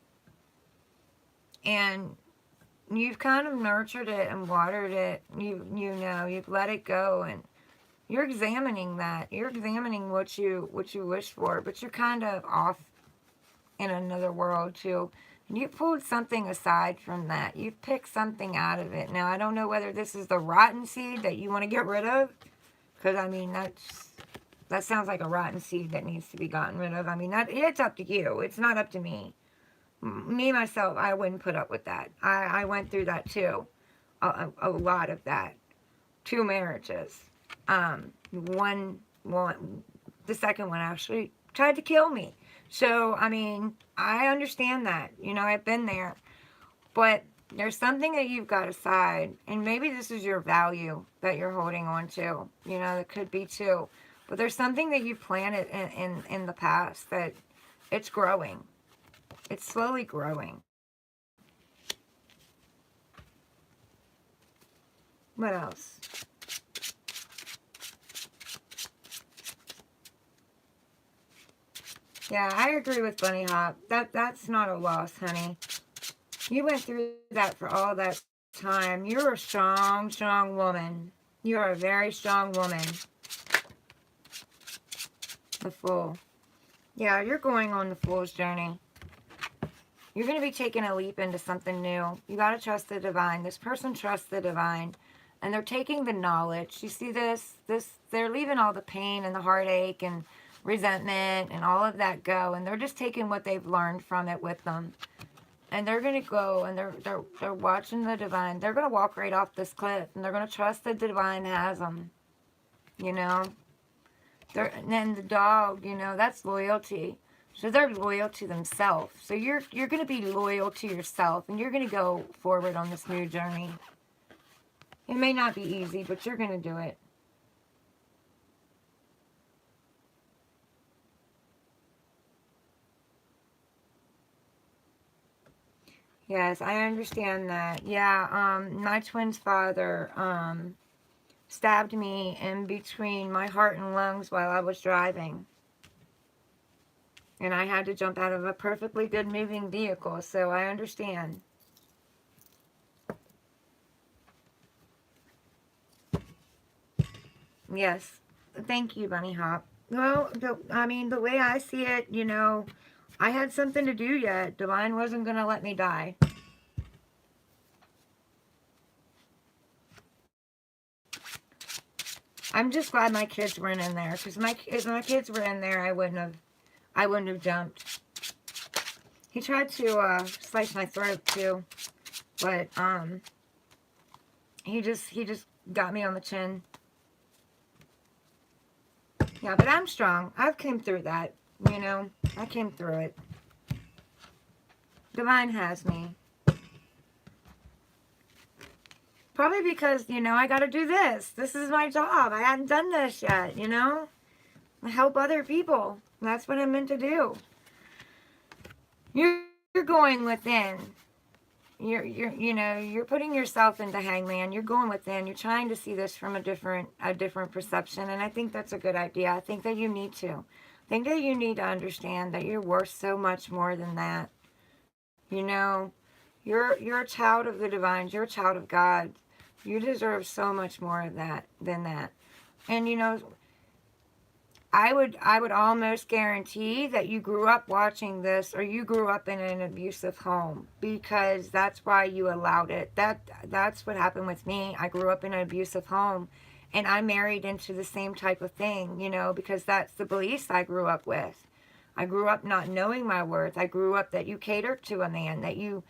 you've kind of nurtured it and watered it. You know, you've let it go, and you're examining that. You're examining what you wish for, but you're kind of off in another world too. And you pulled something aside from that. You've picked something out of it. Now, I don't know whether this is the rotten seed that you want to get rid of, because I mean that sounds like a rotten seed that needs to be gotten rid of. I mean, it's up to you. It's not up to me. Me, myself, I wouldn't put up with that. I went through that too. A lot of that. 2 marriages. The second one actually tried to kill me. So, I mean, I understand that. You know, I've been there. But there's something that you've got aside. And maybe this is your value that you're holding on to. You know, it could be too. But there's something that you've planted in the past that it's growing. It's slowly growing. What else? Yeah, I agree with Bunny Hop. That's not a loss, honey. You went through that for all that time. You're a strong, strong woman. You're a very strong woman. The Fool. Yeah, you're going on the Fool's journey. You're going to be taking a leap into something new. You got to trust the divine. This person trusts the divine. And they're taking the knowledge. You see this? They're leaving all the pain and the heartache and resentment and all of that go. And they're just taking what they've learned from it with them. And they're going to go and they're watching the divine. They're going to walk right off this cliff. And they're going to trust the divine has them. You know? And then the dog, you know, that's loyalty. So they're loyal to themselves. So you're going to be loyal to yourself. And you're going to go forward on this new journey. It may not be easy, but you're going to do it. Yes, I understand that. Yeah, my twin's father stabbed me in between my heart and lungs while I was driving. And I had to jump out of a perfectly good moving vehicle, so I understand. Yes. Thank you, Bunny Hop. Well, I mean, the way I see it, you know, I had something to do yet. Divine wasn't going to let me die. I'm just glad my kids weren't in there, because if my kids were in there, I wouldn't have jumped. He tried to slice my throat too, but he just got me on the chin. Yeah, but I'm strong. I've came through that, you know. I came through it. Divine has me. Probably because, you know, I got to do this. This is my job. I hadn't done this yet, you know. I help other people. That's what I'm meant to do. You're going within. You're putting yourself into Hangman. You're going within. You're trying to see this from a different perception, and I think that's a good idea. I think that you need to. I think that you need to understand that you're worth so much more than that. You know, you're a child of the divine. You're a child of God. You deserve so much more of that than that. And you know, I would almost guarantee that you grew up watching this, or you grew up in an abusive home, because that's why you allowed it. That's what happened with me. I grew up in an abusive home, and I married into the same type of thing, you know, because that's the beliefs I grew up with. I grew up not knowing my worth. I grew up that you catered to a man, that you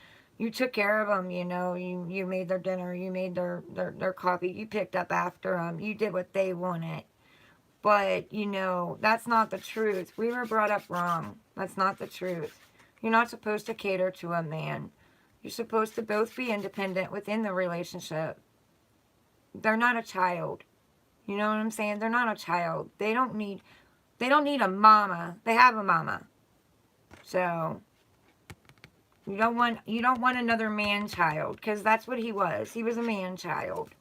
took care of them, you know, you made their dinner, you made their coffee, you picked up after them, you did what they wanted. But, you know, that's not the truth. We were brought up wrong. That's not the truth. You're not supposed to cater to a man. You're supposed to both be independent within the relationship. They're not a child. You know what I'm saying? They're not a child. They don't need a mama. They have a mama. So you don't want another man child, because that's what he was. He was a man child.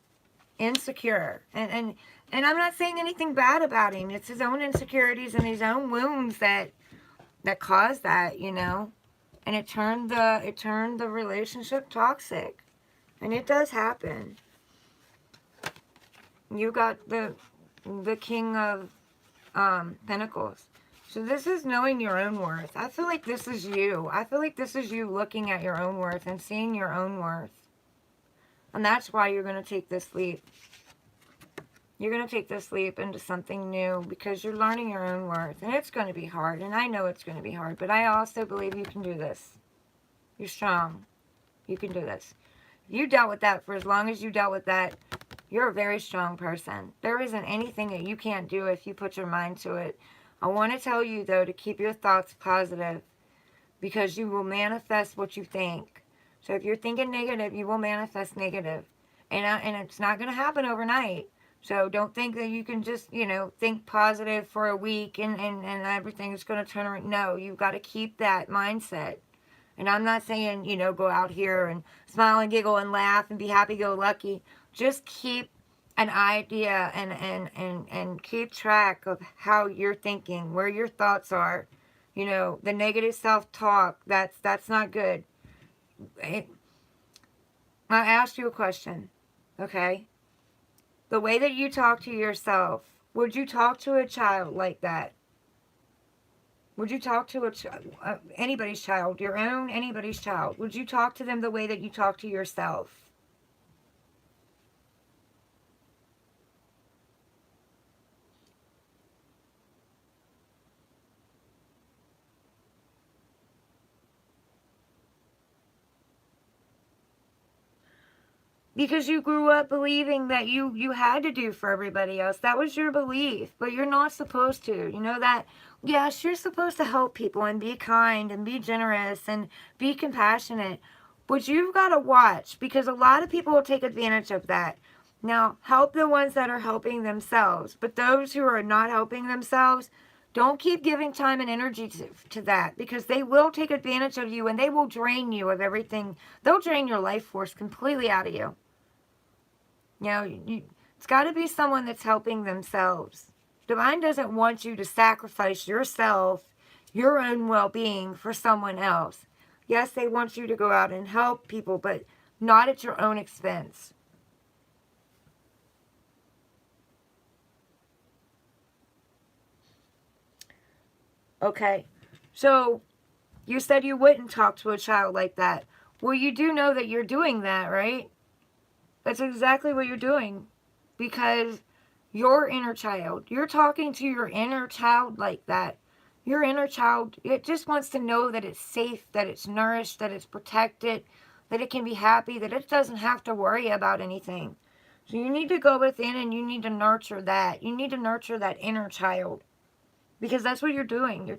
Insecure. And I'm not saying anything bad about him. It's his own insecurities and his own wounds that caused that, you know. And it turned the relationship toxic. And it does happen. You got the King of Pentacles. So this is knowing your own worth. I feel like this is you. I feel like this is you looking at your own worth and seeing your own worth. And that's why you're going to take this leap. You're going to take this leap into something new, because you're learning your own worth. And it's going to be hard. And I know it's going to be hard. But I also believe you can do this. You're strong. You can do this. If you dealt with that for as long as you dealt with that, you're a very strong person. There isn't anything that you can't do if you put your mind to it. I want to tell you, though, to keep your thoughts positive, because you will manifest what you think. So if you're thinking negative, you will manifest negative. And it's not going to happen overnight. So don't think that you can just, you know, think positive for a week and everything is going to turn around. No, you've got to keep that mindset. And I'm not saying, you know, go out here and smile and giggle and laugh and be happy-go-lucky. just keep an idea and keep track of how you're thinking, where your thoughts are. You know, the negative self-talk, that's not good. I asked you a question, okay? The way that you talk to yourself, would you talk to a child like that? Would you talk to anybody's child, your own, anybody's child? Would you talk to them the way that you talk to yourself? Because you grew up believing that you had to do for everybody else. That was your belief, but you're not supposed to. You know that, yes, you're supposed to help people and be kind and be generous and be compassionate. But you've got to watch, because a lot of people will take advantage of that. Now, help the ones that are helping themselves. But those who are not helping themselves, don't keep giving time and energy to that, because they will take advantage of you and they will drain you of everything. They'll drain your life force completely out of you. You know, it's got to be someone that's helping themselves. Divine doesn't want you to sacrifice yourself, your own well-being for someone else. Yes, they want you to go out and help people, but not at your own expense. Okay, so you said you wouldn't talk to a child like that. Well, you do know that you're doing that, right? That's exactly what you're doing, because your inner child, you're talking to your inner child like that. Your inner child, it just wants to know that it's safe, that it's nourished, that it's protected, that it can be happy, that it doesn't have to worry about anything. So you need to go within and you need to nurture that. You need to nurture that inner child, because that's what you're doing.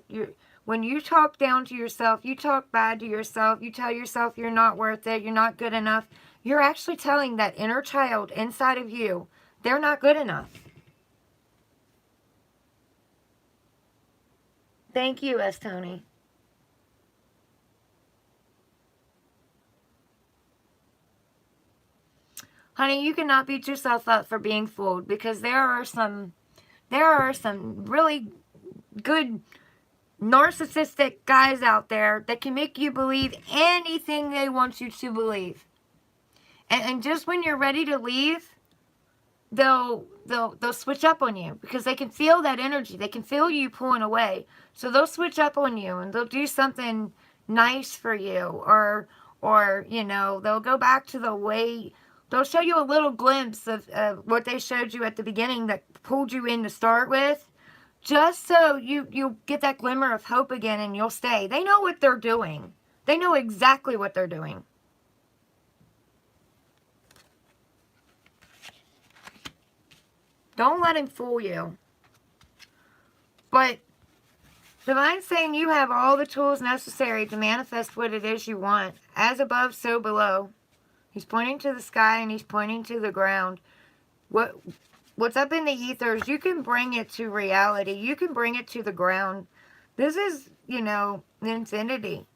When you talk down to yourself, you talk bad to yourself, you tell yourself you're not worth it, you're not good enough, you're actually telling that inner child inside of you, they're not good enough. Thank you, S. Tony. Honey, you cannot beat yourself up for being fooled, because there are some really good narcissistic guys out there that can make you believe anything they want you to believe. And just when you're ready to leave, they'll switch up on you, because they can feel that energy. They can feel you pulling away. So they'll switch up on you and they'll do something nice for you, or you know, they'll go back to the way, they'll show you a little glimpse of what they showed you at the beginning that pulled you in to start with, just so you get that glimmer of hope again and you'll stay. They know what they're doing. They know exactly what they're doing. Don't let him fool you. But Divine's saying you have all the tools necessary to manifest what it is you want. As above, so below. He's pointing to the sky and he's pointing to the ground. What's up in the ethers, you can bring it to reality. You can bring it to the ground. This is, you know, infinity.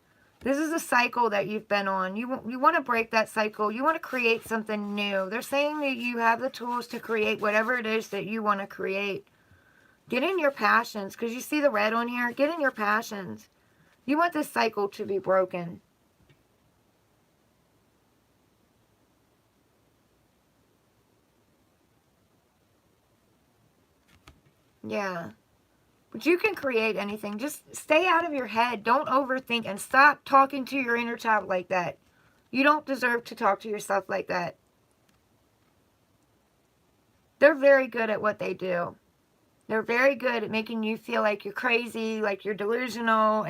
This is a cycle that you've been on. You want to break that cycle. You want to create something new. They're saying that you have the tools to create whatever it is that you want to create. Get in your passions, because you see the red on here. Get in your passions. You want this cycle to be broken. Yeah. But you can create anything. Just stay out of your head. Don't overthink, and stop talking to your inner child like that. You don't deserve to talk to yourself like that. They're very good at what they do. They're very good at making you feel like you're crazy, like you're delusional,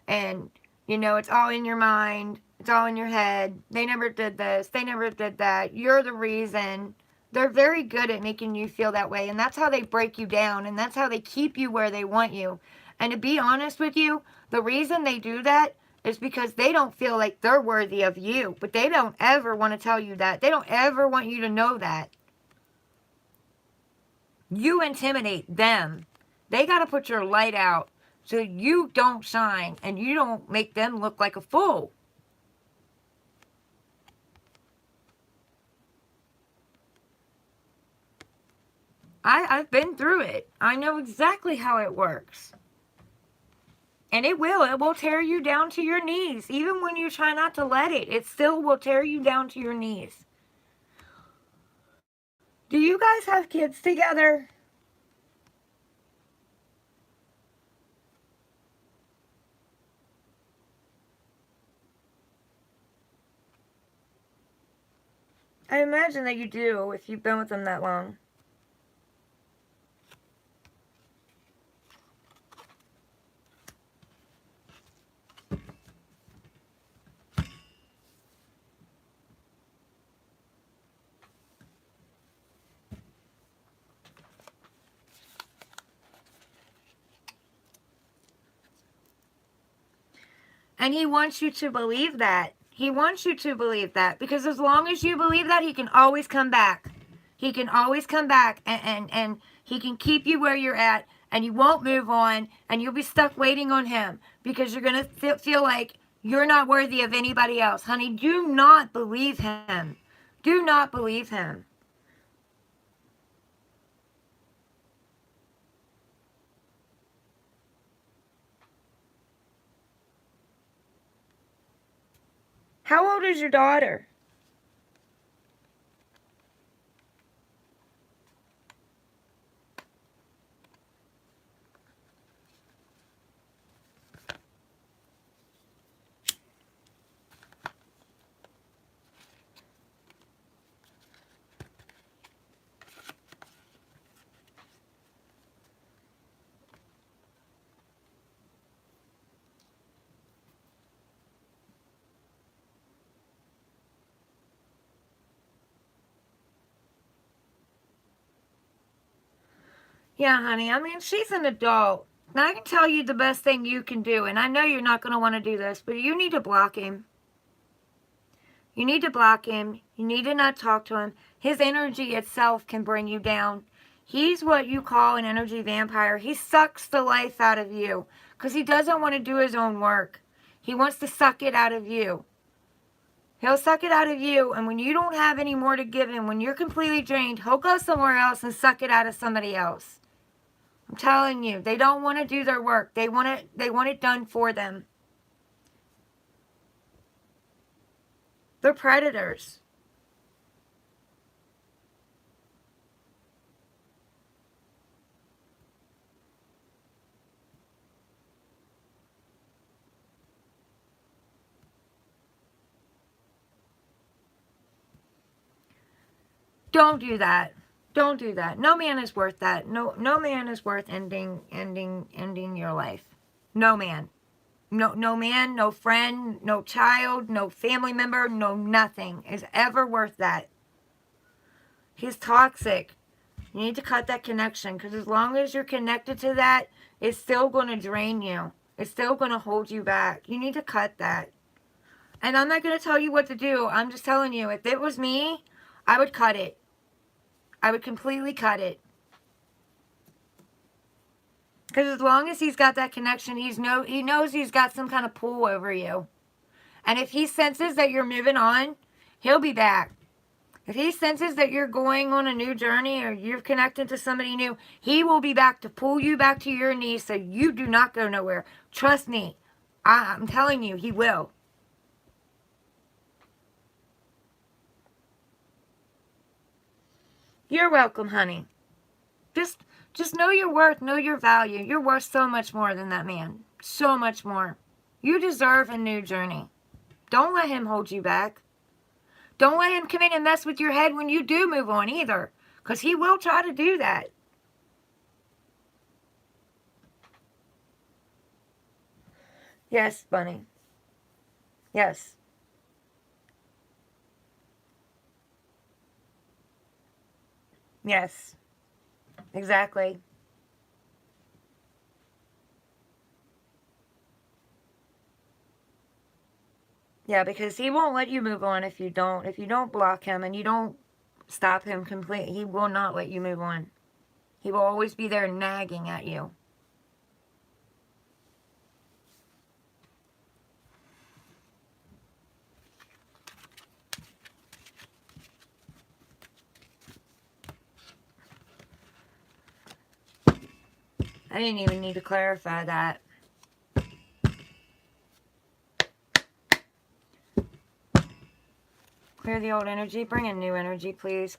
and you know, it's all in your mind. It's all in your head. They never did this. They never did that. You're the reason. They're very good at making you feel that way, and that's how they break you down, and that's how they keep you where they want you. And to be honest with you, the reason they do that is because they don't feel like they're worthy of you, but they don't ever want to tell you that. They don't ever want you to know that. You intimidate them. They got to put your light out so you don't shine and you don't make them look like a fool. I've been through it. I know exactly how it works. And it will tear you down to your knees. Even when you try not to let it, it still will tear you down to your knees. Do you guys have kids together? I imagine that you do if you've been with them that long. And he wants you to believe that. He wants you to believe that. Because as long as you believe that, he can always come back. He can always come back and he can keep you where you're at and you won't move on and you'll be stuck waiting on him because you're going to feel like you're not worthy of anybody else. Honey, do not believe him. Do not believe him. How old is your daughter? Yeah, honey. I mean, she's an adult. Now, I can tell you the best thing you can do, and I know you're not going to want to do this, but you need to block him. You need to block him. You need to not talk to him. His energy itself can bring you down. He's what you call an energy vampire. He sucks the life out of you because he doesn't want to do his own work. He wants to suck it out of you. He'll suck it out of you, and when you don't have any more to give him, when you're completely drained, he'll go somewhere else and suck it out of somebody else. I'm telling you, they don't want to do their work. They want it done for them. They're predators. Don't do that. Don't do that. No man is worth that. No man is worth ending your life. No man. No man, no friend, no child, no family member, no nothing is ever worth that. He's toxic. You need to cut that connection because as long as you're connected to that, it's still going to drain you. It's still going to hold you back. You need to cut that. And I'm not going to tell you what to do. I'm just telling you, if it was me, I would cut it. I would completely cut it. Because as long as he's got that connection, he knows he's got some kind of pull over you. And if he senses that you're moving on, he'll be back. If he senses that you're going on a new journey or you're connected to somebody new, he will be back to pull you back to your knees so you do not go nowhere. Trust me. I'm telling you, he will. You're welcome, honey. Just know your worth, know your value. You're worth so much more than that man. So much more. You deserve a new journey. Don't let him hold you back. Don't let him come in and mess with your head when you do move on either. Because he will try to do that. Yes, Bunny. Yes. Yes. Exactly. Yeah, because he won't let you move on if you don't block him and you don't stop him completely. He will not let you move on. He will always be there nagging at you. I didn't even need to clarify that. Clear the old energy. Bring in new energy, please.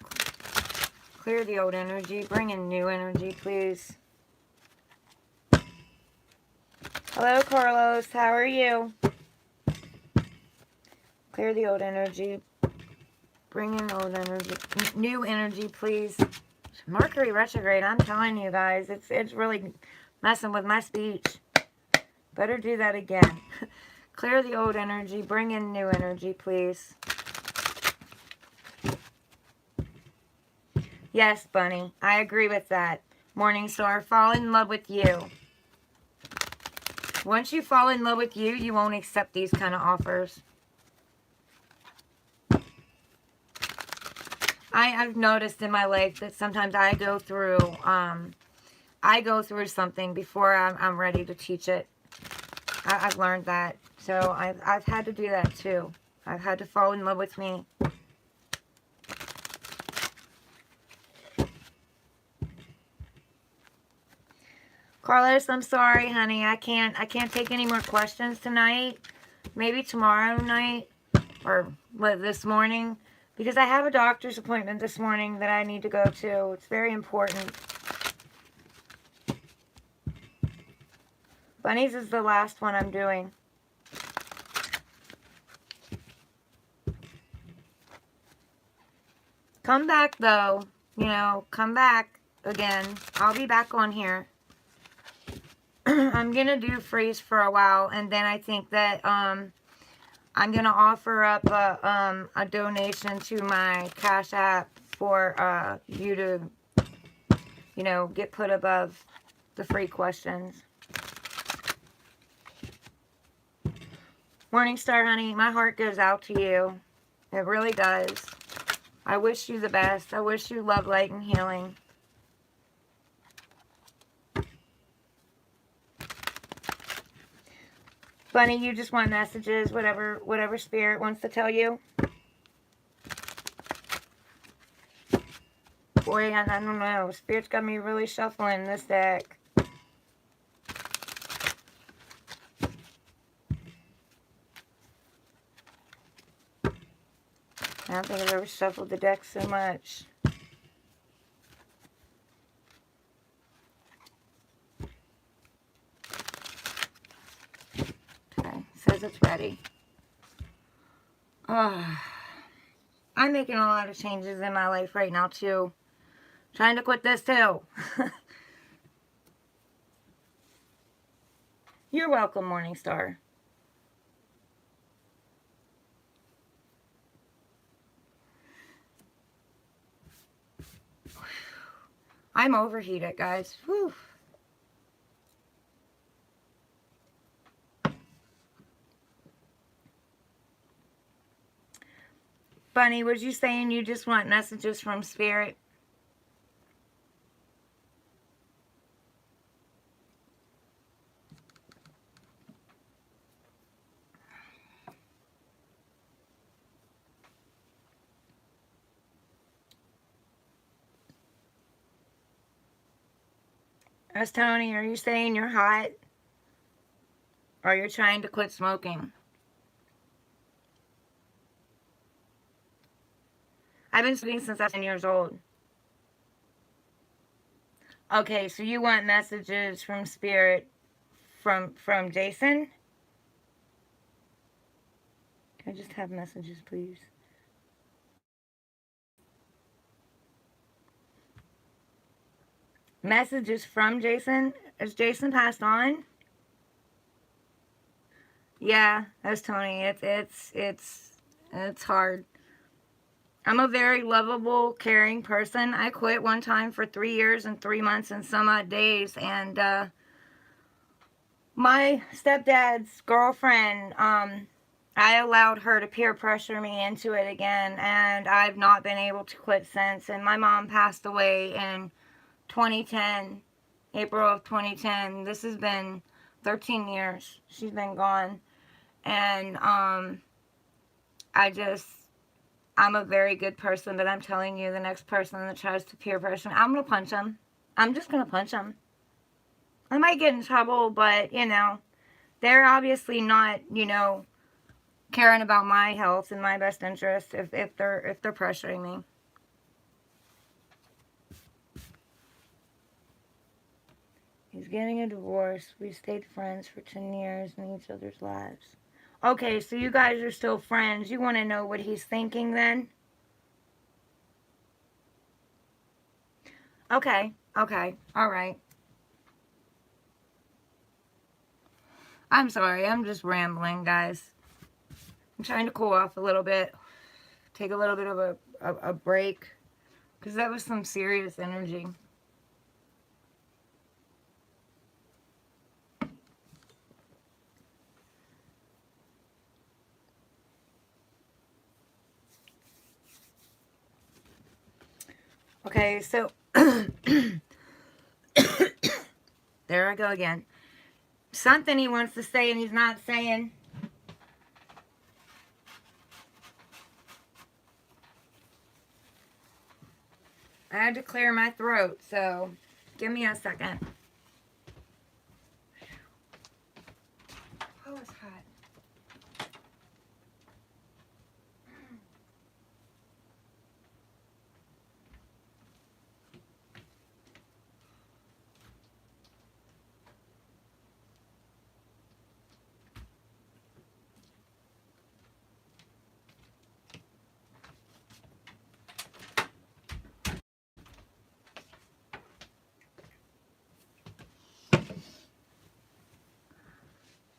Clear the old energy. Bring in new energy, please. Hello, Carlos. How are you? Clear the old energy. Bring in old energy. New energy, please. Mercury retrograde, I'm telling you guys, it's really messing with my speech. Better do that again. Clear the old energy. Bring in new energy, please. Yes, Bunny. I agree with that. Morningstar, fall in love with you. Once you fall in love with you, you won't accept these kind of offers. I've noticed in my life that sometimes I go through something before I'm ready to teach it. I've learned that. So I've had to do that too. I've had to fall in love with me. Carlos, I'm sorry, honey. I can't take any more questions tonight. Maybe tomorrow night or this morning, because I have a doctor's appointment this morning that I need to go to. It's very important. Bunnies is the last one I'm doing. Come back though. You know, come back again. I'll be back on here. I'm going to do freeze for a while, and then I think that I'm going to offer up a donation to my Cash App for you to, you know, get put above the free questions. Morningstar, honey, my heart goes out to you. It really does. I wish you the best. I wish you love, light, and healing. Bunny, you just want messages, whatever spirit wants to tell you. Boy, I don't know. Spirit's got me really shuffling this deck. I don't think I've ever shuffled the deck so much. Okay, says it's ready. I'm making a lot of changes in my life right now, too. Trying to quit this, too. You're welcome, Morningstar. I'm overheated, guys. Whew. Bunny, was you saying you just want messages from Spirit? As Tony, are you saying you're hot? Or you're trying to quit smoking? I've been smoking since I was 10 years old. Okay, so you want messages from Spirit from Jason? Can I just have messages, please? Messages from Jason? Is Jason passed on? Yeah, that's Tony. It's hard. I'm a very lovable, caring person. I quit one time for 3 years and 3 months and some odd days, and my stepdad's girlfriend, I allowed her to peer pressure me into it again, and I've not been able to quit since. And my mom passed away in 2010, April of 2010. This has been 13 years. She's been gone. And I'm a very good person, but I'm telling you, the next person that tries to peer pressure me, I'm going to punch him. I'm just going to punch him. I might get in trouble, but, you know, they're obviously not, you know, caring about my health and my best interest if they're pressuring me. He's getting a divorce. We stayed friends for 10 years in each other's lives. Okay, so you guys are still friends. You want to know what he's thinking then? Okay, okay, all right. I'm sorry, I'm just rambling, guys. I'm trying to cool off a little bit. Take a little bit of a break. Because that was some serious energy. Okay, so there I go again. Something he wants to say and he's not saying. I had to clear my throat, so give me a second. Oh, it's hot.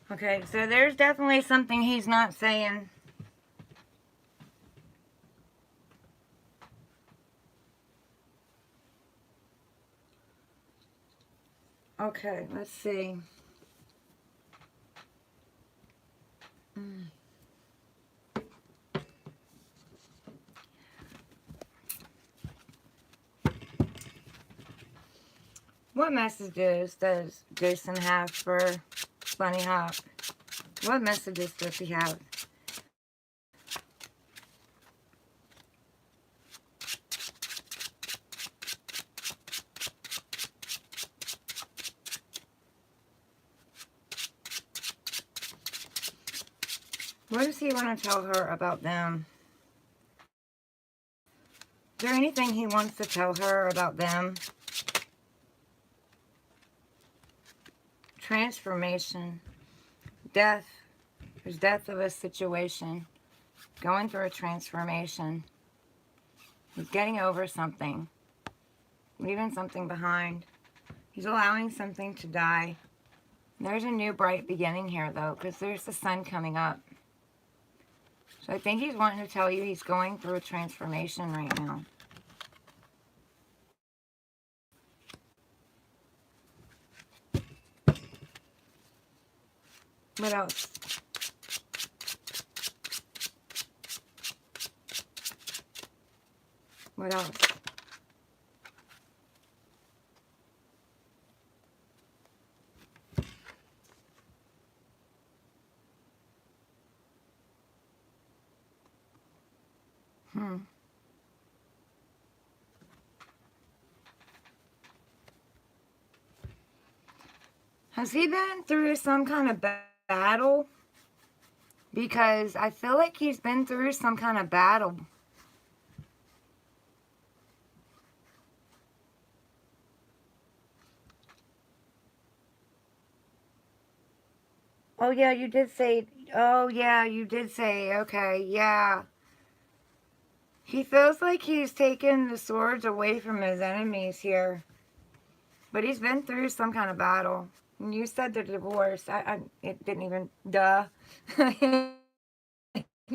Okay, so there's definitely something he's not saying. Okay, let's see. What messages does Jason have for Bunny Hop? What messages does he have? What does he want to tell her about them? Is there anything he wants to tell her about them? Transformation. Death. There's death of a situation. Going through a transformation. He's getting over something. Leaving something behind. He's allowing something to die. There's a new bright beginning here, though, because there's the sun coming up. So I think he's wanting to tell you he's going through a transformation right now. What else? What else? Has he been through some kind of battle? Because I feel like he's been through some kind of battle. Oh, yeah, you did say... Oh, yeah, you did say... Okay, yeah. He feels like he's taken the swords away from his enemies here. But he's been through some kind of battle. And you said the divorce. It didn't even... Duh. It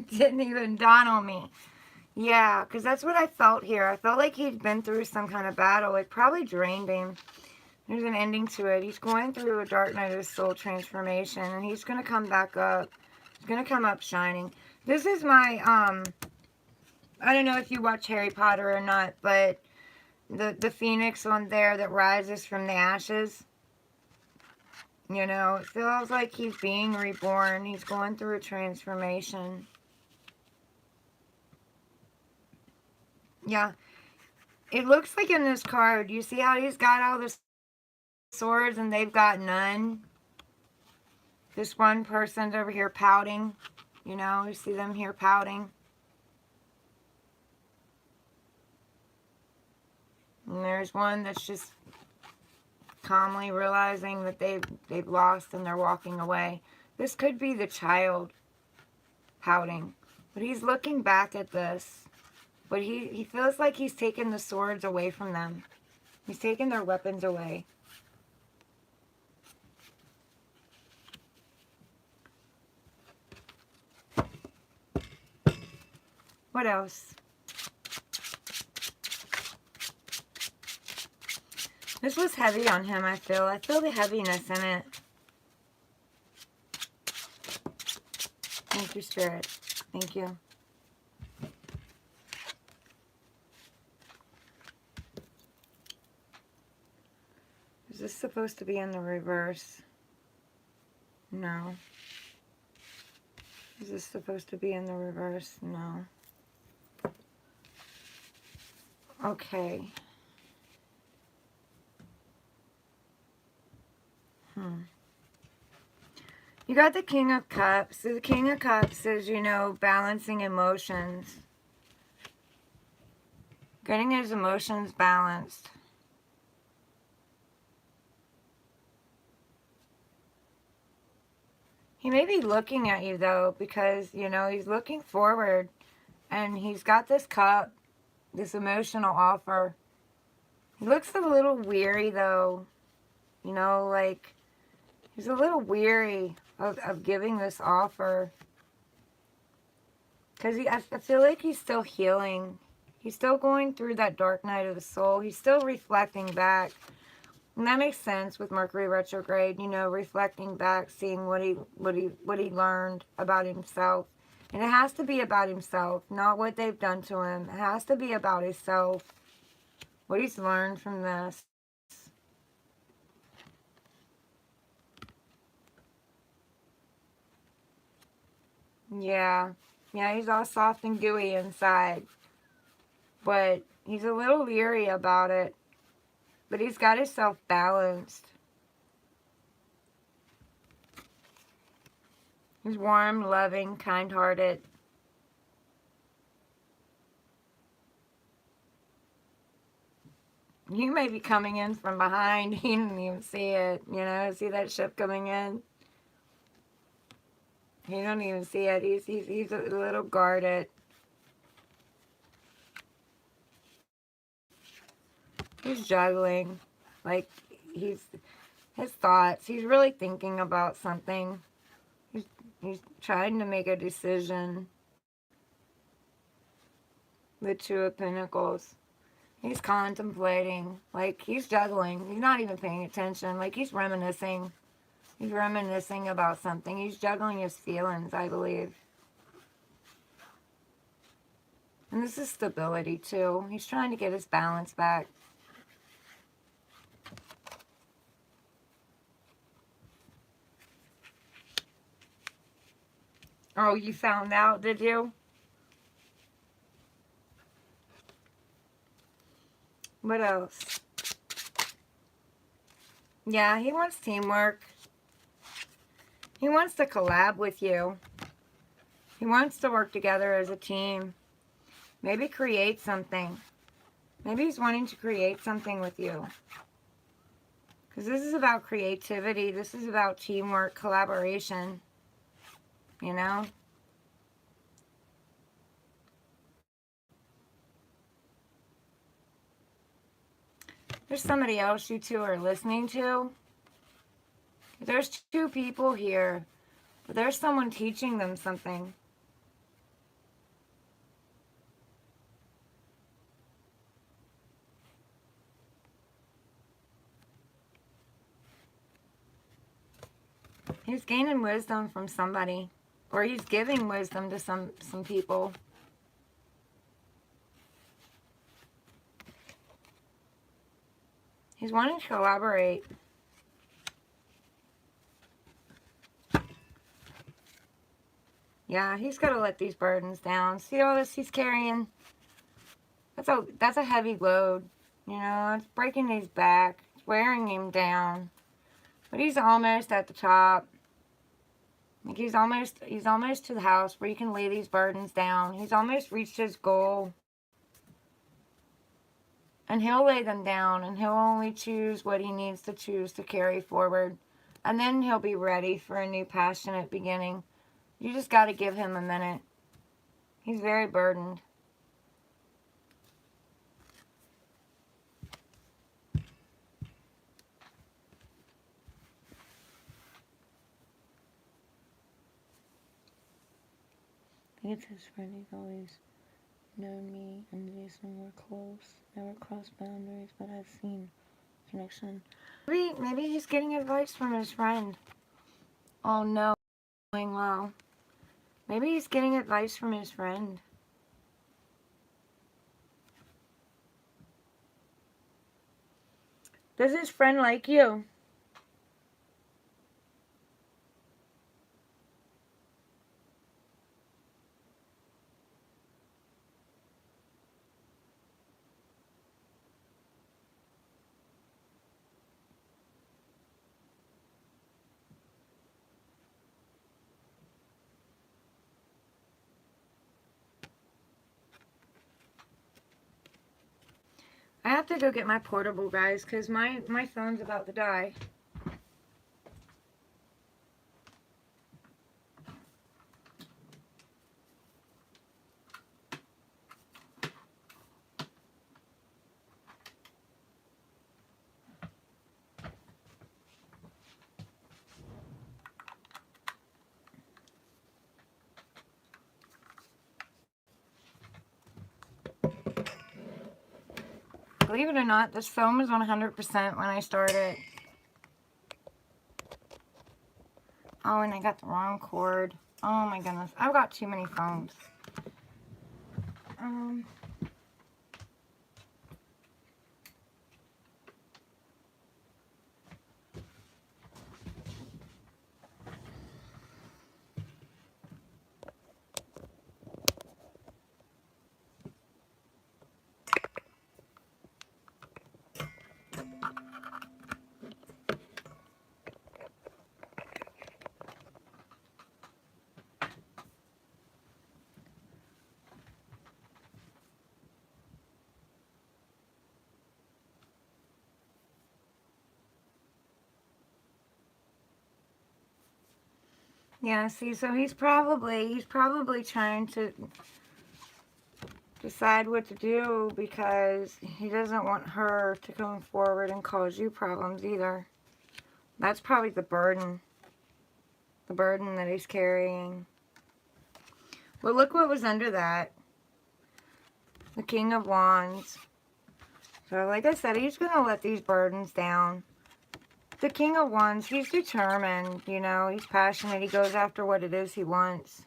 didn't even dawn on me. Yeah, because that's what I felt here. I felt like he'd been through some kind of battle. It probably drained him. There's an ending to it. He's going through a dark night of soul transformation, and he's going to come back up. He's going to come up shining. This is my, I don't know if you watch Harry Potter or not, but the phoenix on there that rises from the ashes, you know, it feels like he's being reborn. He's going through a transformation. Yeah. It looks like in this card, you see how he's got all this Swords and they've got none. This one person's over here pouting. You know, you see them here pouting. And there's one that's just calmly realizing that they've lost and they're walking away. This could be the child pouting. But he's looking back at this. But he feels like he's taken the swords away from them. He's taken their weapons away. What else? This was heavy on him, I feel. I feel the heaviness in it. Thank you, Spirit. Thank you. Is this supposed to be in the reverse? No. Is this supposed to be in the reverse? No. Okay. You got the King of Cups. So the King of Cups is, you know, balancing emotions. Getting his emotions balanced. He may be looking at you, though, because, you know, he's looking forward. And he's got this cup, this emotional offer. He looks a little weary, though. You know, like, he's a little weary of giving this offer. Because I feel like he's still healing. He's still going through that dark night of the soul. He's still reflecting back. And that makes sense with Mercury retrograde, you know, reflecting back, seeing what he learned about himself. And it has to be about himself, not what they've done to him. It has to be about himself. What he's learned from this. Yeah. Yeah, he's all soft and gooey inside. But he's a little leery about it. But he's got himself balanced. He's warm, loving, kind-hearted. You may be coming in from behind. He didn't even see it. You know, see that ship coming in? He don't even see it. He's a little guarded. He's juggling. Like, his thoughts. He's really thinking about something. He's trying to make a decision. The Two of Pentacles. He's contemplating. Like, he's juggling. He's not even paying attention. Like, he's reminiscing. He's reminiscing about something. He's juggling his feelings, I believe. And this is stability, too. He's trying to get his balance back. Oh, you found out, did you? What else? Yeah, he wants teamwork. He wants to collab with you. He wants to work together as a team. Maybe create something. Maybe he's wanting to create something with you. Because this is about creativity. This is about teamwork, collaboration. You know? There's somebody else you two are listening to. There's two people here. But there's someone teaching them something. He's gaining wisdom from somebody. Or he's giving wisdom to some people. He's wanting to collaborate. Yeah, he's got to let these burdens down. See all this he's carrying? That's a heavy load. You know, it's breaking his back. It's wearing him down. But he's almost at the top. Like he's almost to the house where you can lay these burdens down. He's almost reached his goal. And he'll lay them down, and he'll only choose what he needs to choose to carry forward. And then he'll be ready for a new passionate beginning. You just got to give him a minute. He's very burdened. I think it's his friend. He's always known me and Jason were close. Never crossed boundaries, but I've seen connection. Maybe he's getting advice from his friend. Oh no, going low. Maybe he's getting advice from his friend. Does his friend like you? I have to go get my portable, guys, because my phone's about to die. Believe it or not, this phone was on 100% when I started. Oh, and I got the wrong cord. Oh my goodness. I've got too many phones. Yeah, see, so he's probably trying to decide what to do because he doesn't want her to come forward and cause you problems either. That's probably the burden that he's carrying. But look what was under that. The King of Wands. So like I said, he's going to let these burdens down. The King of Wands, he's determined, you know, he's passionate, he goes after what it is he wants.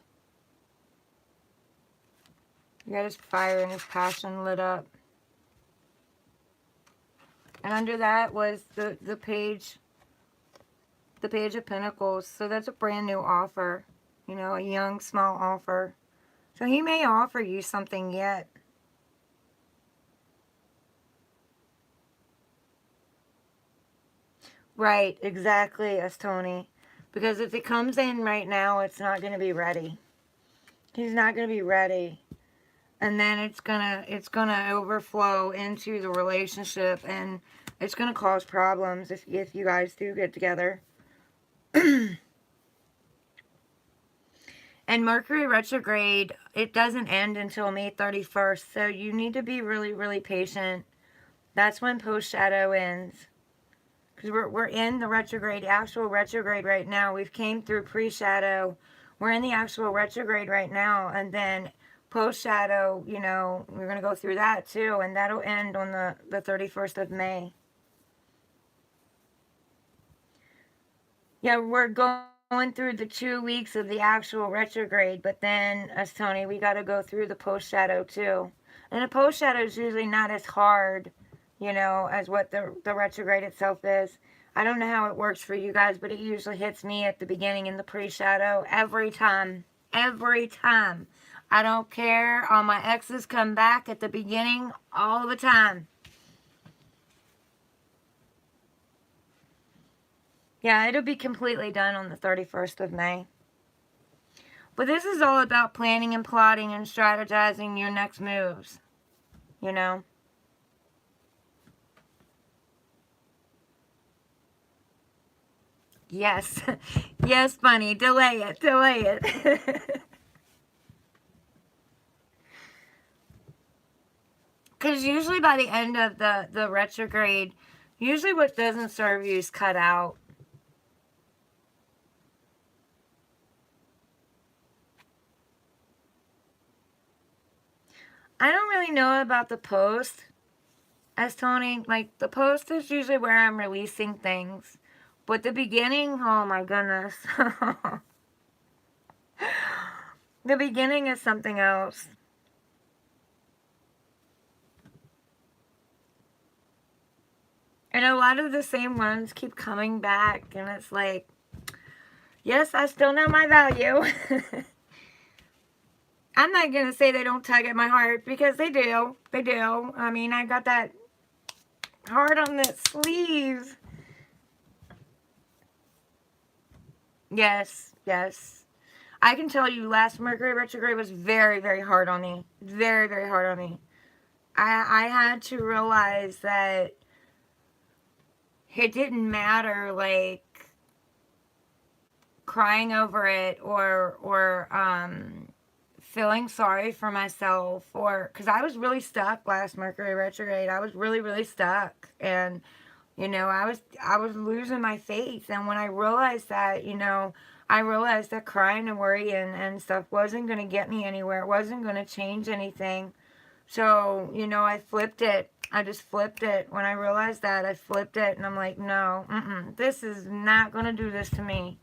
He got his fire and his passion lit up. And under that was the page of Pentacles. So that's a brand new offer, you know, a young, small offer. So he may offer you something yet. Right, exactly, as Tony. Because if it comes in right now, it's not going to be ready. He's not going to be ready. And then it's gonna overflow into the relationship, and it's gonna cause problems if you guys do get together. And Mercury retrograde, it doesn't end until May 31st, so you need to be really, really patient. That's when post-shadow ends. Because we're in the retrograde, actual retrograde right now. We've came through pre-shadow. We're in the actual retrograde right now, and then post-shadow, you know, we're going to go through that too, and that'll end on the 31st of May. Yeah, we're going through the 2 weeks of the actual retrograde, but then, as Tony, we got to go through the post-shadow too. And the post-shadow is usually not as hard, you know, as what the retrograde itself is. I don't know how it works for you guys, but it usually hits me at the beginning in the pre-shadow every time. Every time. I don't care. All my exes come back at the beginning all the time. Yeah, it'll be completely done on the 31st of May. But this is all about planning and plotting and strategizing your next moves, you know? Yes. Yes, Bunny. Delay it. Delay it. Because usually by the end of the retrograde, usually what doesn't serve you is cut out. I don't really know about the post as Tony. Like, the post is usually where I'm releasing things. But the beginning, oh my goodness. The beginning is something else. And a lot of the same ones keep coming back. And it's like, yes, I still know my value. I'm not going to say they don't tug at my heart, because they do. They do. I mean, I got that heart on that sleeve. Yes, yes. I can tell you last Mercury retrograde was very, very hard on me. Very, very hard on me. I had to realize that it didn't matter, like, crying over it or feeling sorry for myself, or because I was really stuck last Mercury retrograde. I was really, really stuck, and you know, I was losing my faith. And when I realized that, you know, I realized that crying and worrying and stuff wasn't going to get me anywhere. It wasn't going to change anything. So, you know, I flipped it. I just flipped it. When I realized that, I flipped it, and I'm like, no, this is not going to do this to me.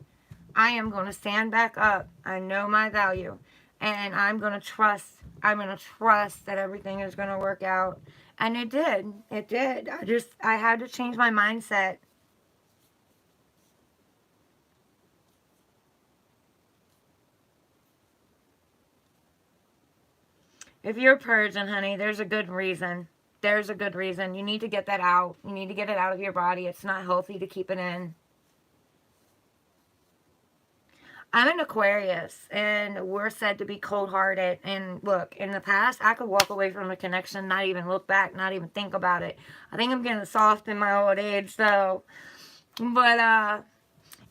I am going to stand back up. I know my value. And I'm going to trust. I'm going to trust that everything is going to work out. And it did. It did. I had to change my mindset. If you're purging, honey, there's a good reason. There's a good reason. You need to get that out. You need to get it out of your body. It's not healthy to keep it in. I'm an Aquarius, and we're said to be cold-hearted. And look, in the past, I could walk away from a connection, not even look back, not even think about it. I think I'm getting soft in my old age, though. But,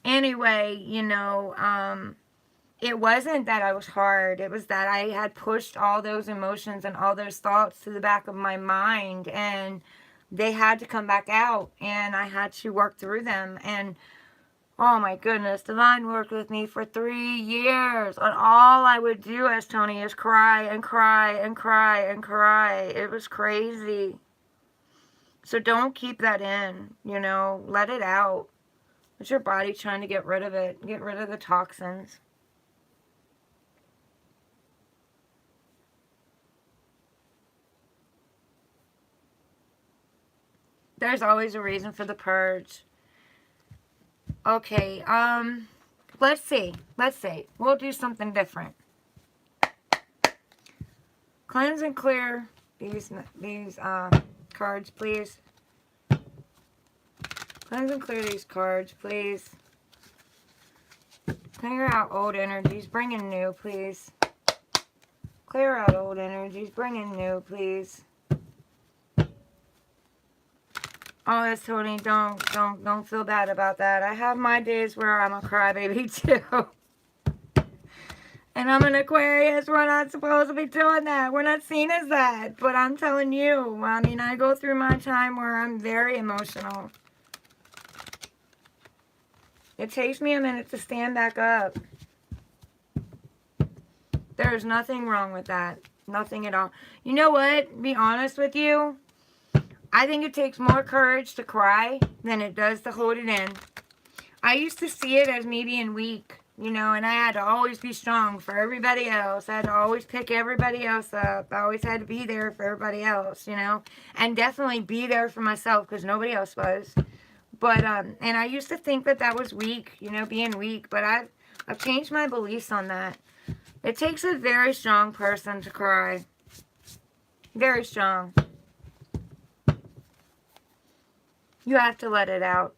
anyway, you know, it wasn't that I was hard. It was that I had pushed all those emotions and all those thoughts to the back of my mind, and they had to come back out, and I had to work through them. And oh my goodness, Divine worked with me for 3 years, and all I would do as Tony is cry and cry and cry and cry. It was crazy. So don't keep that in, you know, let it out. It's your body trying to get rid of it, get rid of the toxins. There's always a reason for the purge. Okay, let's see. We'll do something different. Cleanse and clear these cards, please. Cleanse and clear these cards, please. Clear out old energies, bring in new, please. Clear out old energies, bring in new, please. Oh, yes, Tony, don't feel bad about that. I have my days where I'm a crybaby too. And I'm an Aquarius. We're not supposed to be doing that. We're not seen as that. But I'm telling you, I mean, I go through my time where I'm very emotional. It takes me a minute to stand back up. There's nothing wrong with that. Nothing at all. You know what? Be honest with you. I think it takes more courage to cry than it does to hold it in. I used to see it as me being weak, you know, and I had to always be strong for everybody else. I had to always pick everybody else up. I always had to be there for everybody else, you know, and definitely be there for myself because nobody else was. But, and I used to think that that was weak, you know, being weak, but I've changed my beliefs on that. It takes a very strong person to cry. Very strong. You have to let it out.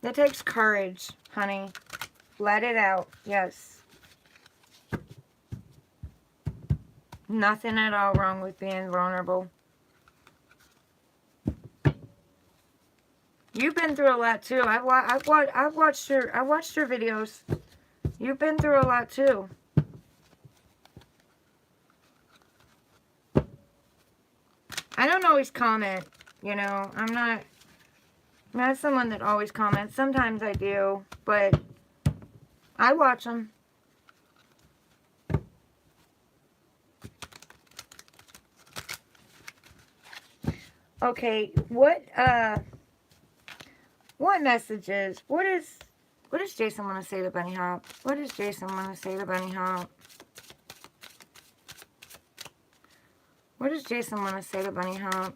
That takes courage, honey. Let it out. Yes. Nothing at all wrong with being vulnerable. You've been through a lot too. I've watched your videos. You've been through a lot too. I don't always comment, you know. I'm not someone that always comments. Sometimes I do, but I watch them. Okay, what messages? What does Jason want to say to Bunny Hop? What does Jason want to say to Bunny Hop? What does Jason want to say to Bunny Hop?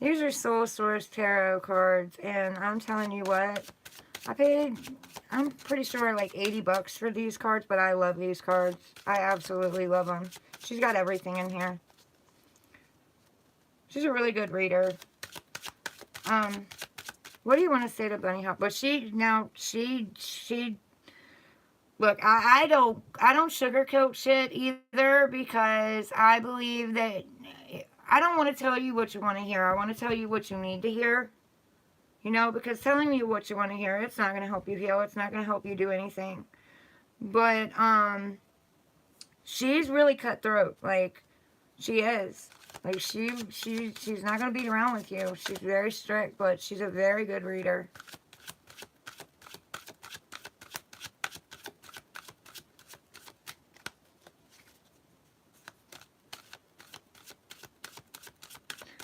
These are Soul Source Tarot cards, and I'm telling you what, I'm pretty sure like 80 bucks for these cards, but I love these cards. I absolutely love them. She's got everything in here. She's a really good reader. What do you want to say to Bunny Hop? But look, I don't sugarcoat shit either, because I believe that I don't want to tell you what you want to hear. I want to tell you what you need to hear. You know, because telling you what you want to hear, it's not going to help you heal. It's not going to help you do anything. But, she's really cutthroat. Like, she is. Like, she's not going to beat around with you. She's very strict, but she's a very good reader.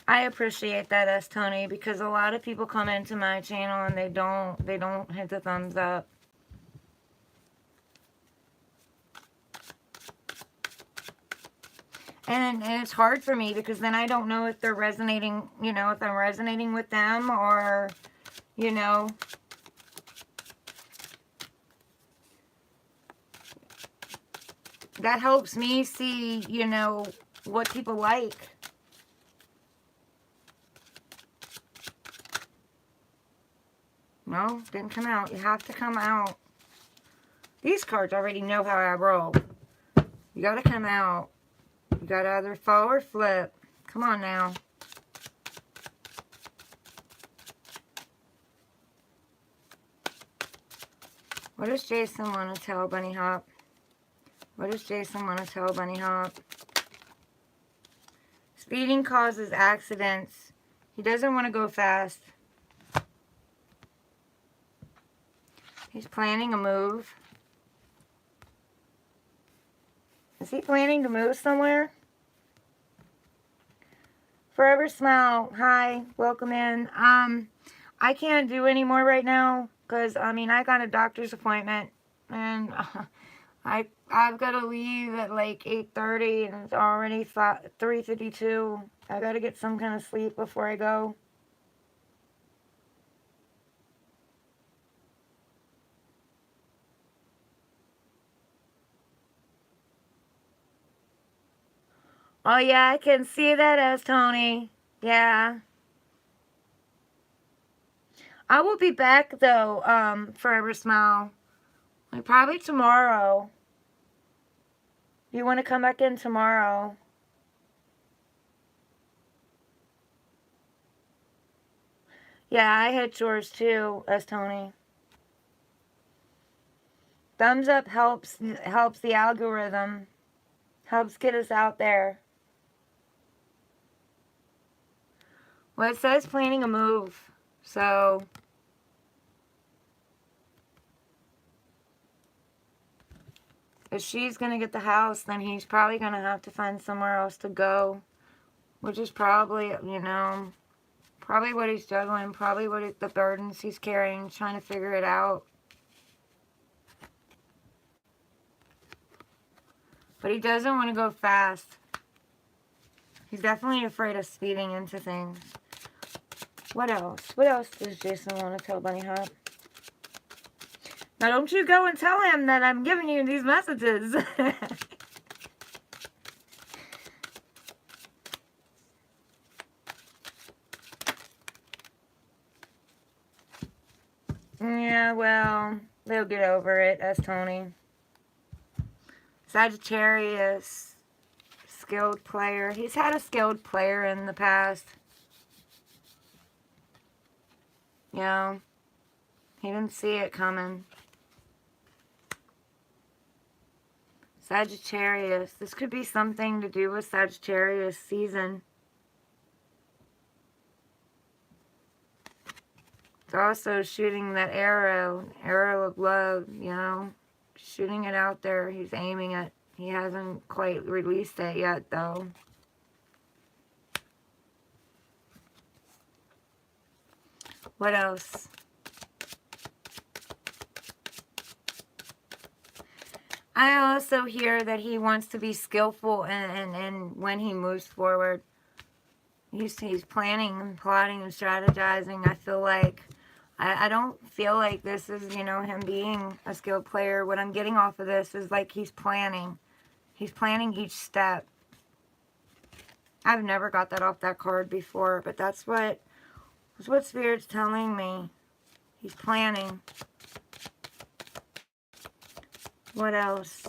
I appreciate that, S. Tony, because a lot of people come into my channel and they don't hit the thumbs up. And it's hard for me, because then I don't know if they're resonating, you know, if I'm resonating with them, or, you know. That helps me see, you know, what people like. No, didn't come out. You have to come out. These cards already know how I roll. You gotta come out. You gotta either fall or flip. Come on now. What does Jason want to tell Bunny Hop? What does Jason want to tell Bunny Hop? Speeding causes accidents. He doesn't want to go fast. He's planning a move. Is he planning to move somewhere? Forever Smile. Hi. Welcome in. I can't do any more right now, because, I mean, I got a doctor's appointment, and I've got to leave at like 8:30, and it's already 3:52. I got to get some kind of sleep before I go. Oh, yeah, I can see that, as Tony. Yeah. I will be back, though, Forever Smile. Like, probably tomorrow. You want to come back in tomorrow? Yeah, I had chores, too, as Tony. Thumbs up helps the algorithm. Helps get us out there. Well, it says planning a move, so if she's going to get the house, then he's probably going to have to find somewhere else to go, which is probably, you know, probably what he's juggling, probably the burdens he's carrying, trying to figure it out. But he doesn't want to go fast. He's definitely afraid of speeding into things. What else? What else does Jason want to tell Bunny Hop? Now, don't you go and tell him that I'm giving you these messages. Yeah, well, they'll get over it. That's Tony. Sagittarius, skilled player. He's had a skilled player in the past. You know, he didn't see it coming. Sagittarius. This could be something to do with Sagittarius season. It's also shooting that arrow of love, you know, shooting it out there. He's aiming it. He hasn't quite released it yet, though. What else? I also hear that he wants to be skillful and when he moves forward. He's planning and plotting and strategizing. I feel like, I don't feel like this is, you know, him being a skilled player. What I'm getting off of this is like he's planning. He's planning each step. I've never got that off that card before, but that's what Spirit's telling me. He's planning. What else?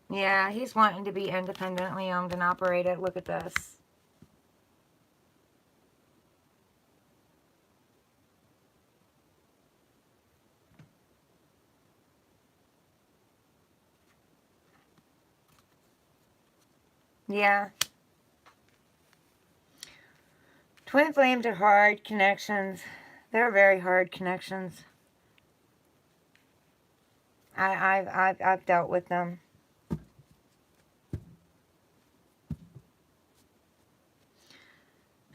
Yeah, he's wanting to be independently owned and operated. Look at this. Yeah. Twin flames are hard connections. They're very hard connections. I've dealt with them.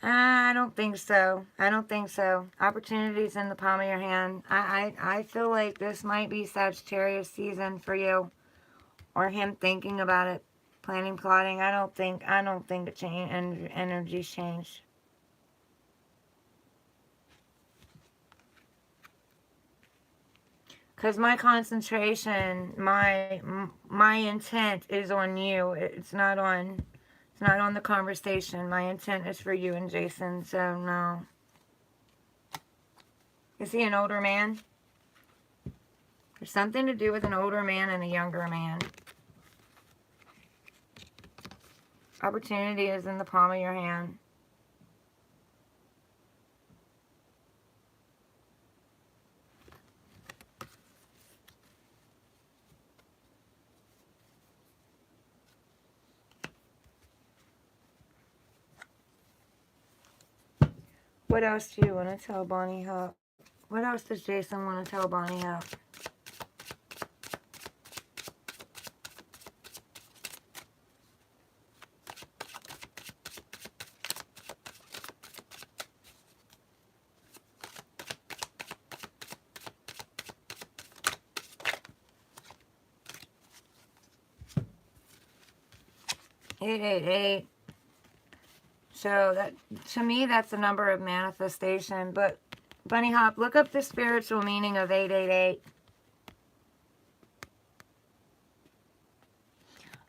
I don't think so. I don't think so. Opportunities in the palm of your hand. I feel like this might be Sagittarius season for you, or him thinking about it, planning, plotting. I don't think it changed. Energy's changed. Because my concentration, my intent is on you. It's not on the conversation. My intent is for you and Jason, so no. Is he an older man? There's something to do with an older man and a younger man. Opportunity is in the palm of your hand. What else do you want to tell Bonnie Huck? What else does Jason want to tell Bonnie Huck? Eight. So that, to me, that's the number of manifestation. But Bunny Hop, look up the spiritual meaning of 888.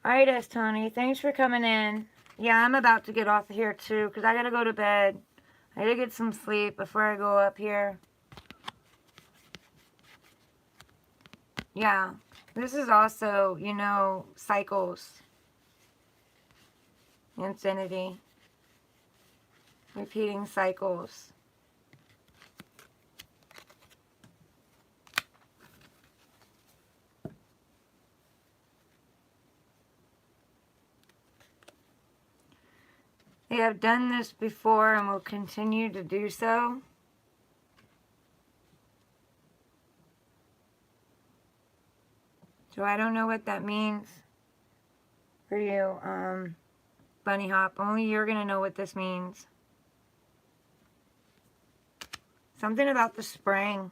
Alright, S. Tony, thanks for coming in. Yeah, I'm about to get off of here too, because I gotta go to bed. I gotta get some sleep before I go up here. Yeah, this is also, you know, cycles. Infinity. Repeating cycles. They have done this before and will continue to do so. So I don't know what that means for you, Bunny Hop. Only you're going to know what this means. Something about the spring.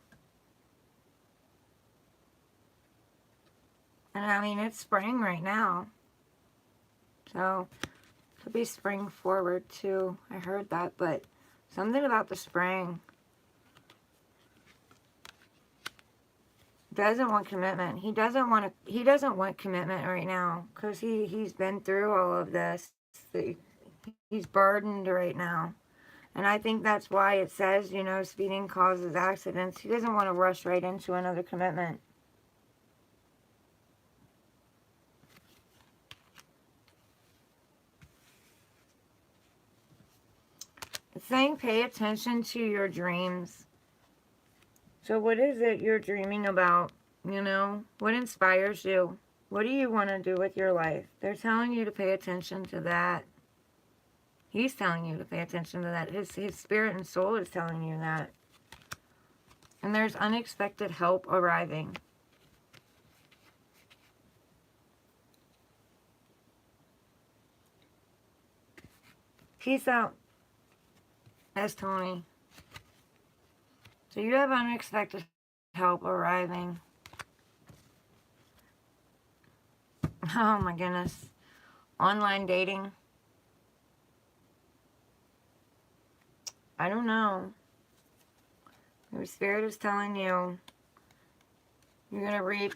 And I mean, it's spring right now. So, could be spring forward too. I heard that, but something about the spring. Doesn't want commitment. He doesn't want commitment right now because he's been through all of this. He's burdened right now. And I think that's why it says, you know, speeding causes accidents. He doesn't want to rush right into another commitment. It's saying pay attention to your dreams. So what is it you're dreaming about? You know, what inspires you? What do you want to do with your life? They're telling you to pay attention to that. He's telling you to pay attention to that. His spirit and soul is telling you that. And there's unexpected help arriving. Peace out. That's Tony. So you have unexpected help arriving. Oh my goodness. Online dating. I don't know. Your spirit is telling you you're gonna reap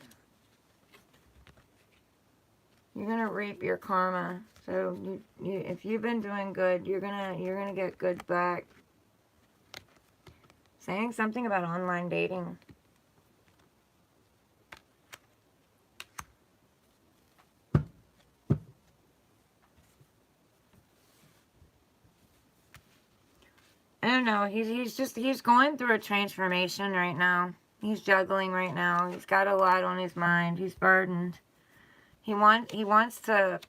your karma. So if you've been doing good, you're gonna get good back. Saying something about online dating. I don't know. He's going through a transformation right now. He's juggling right now. He's got a lot on his mind. He's burdened. He wants to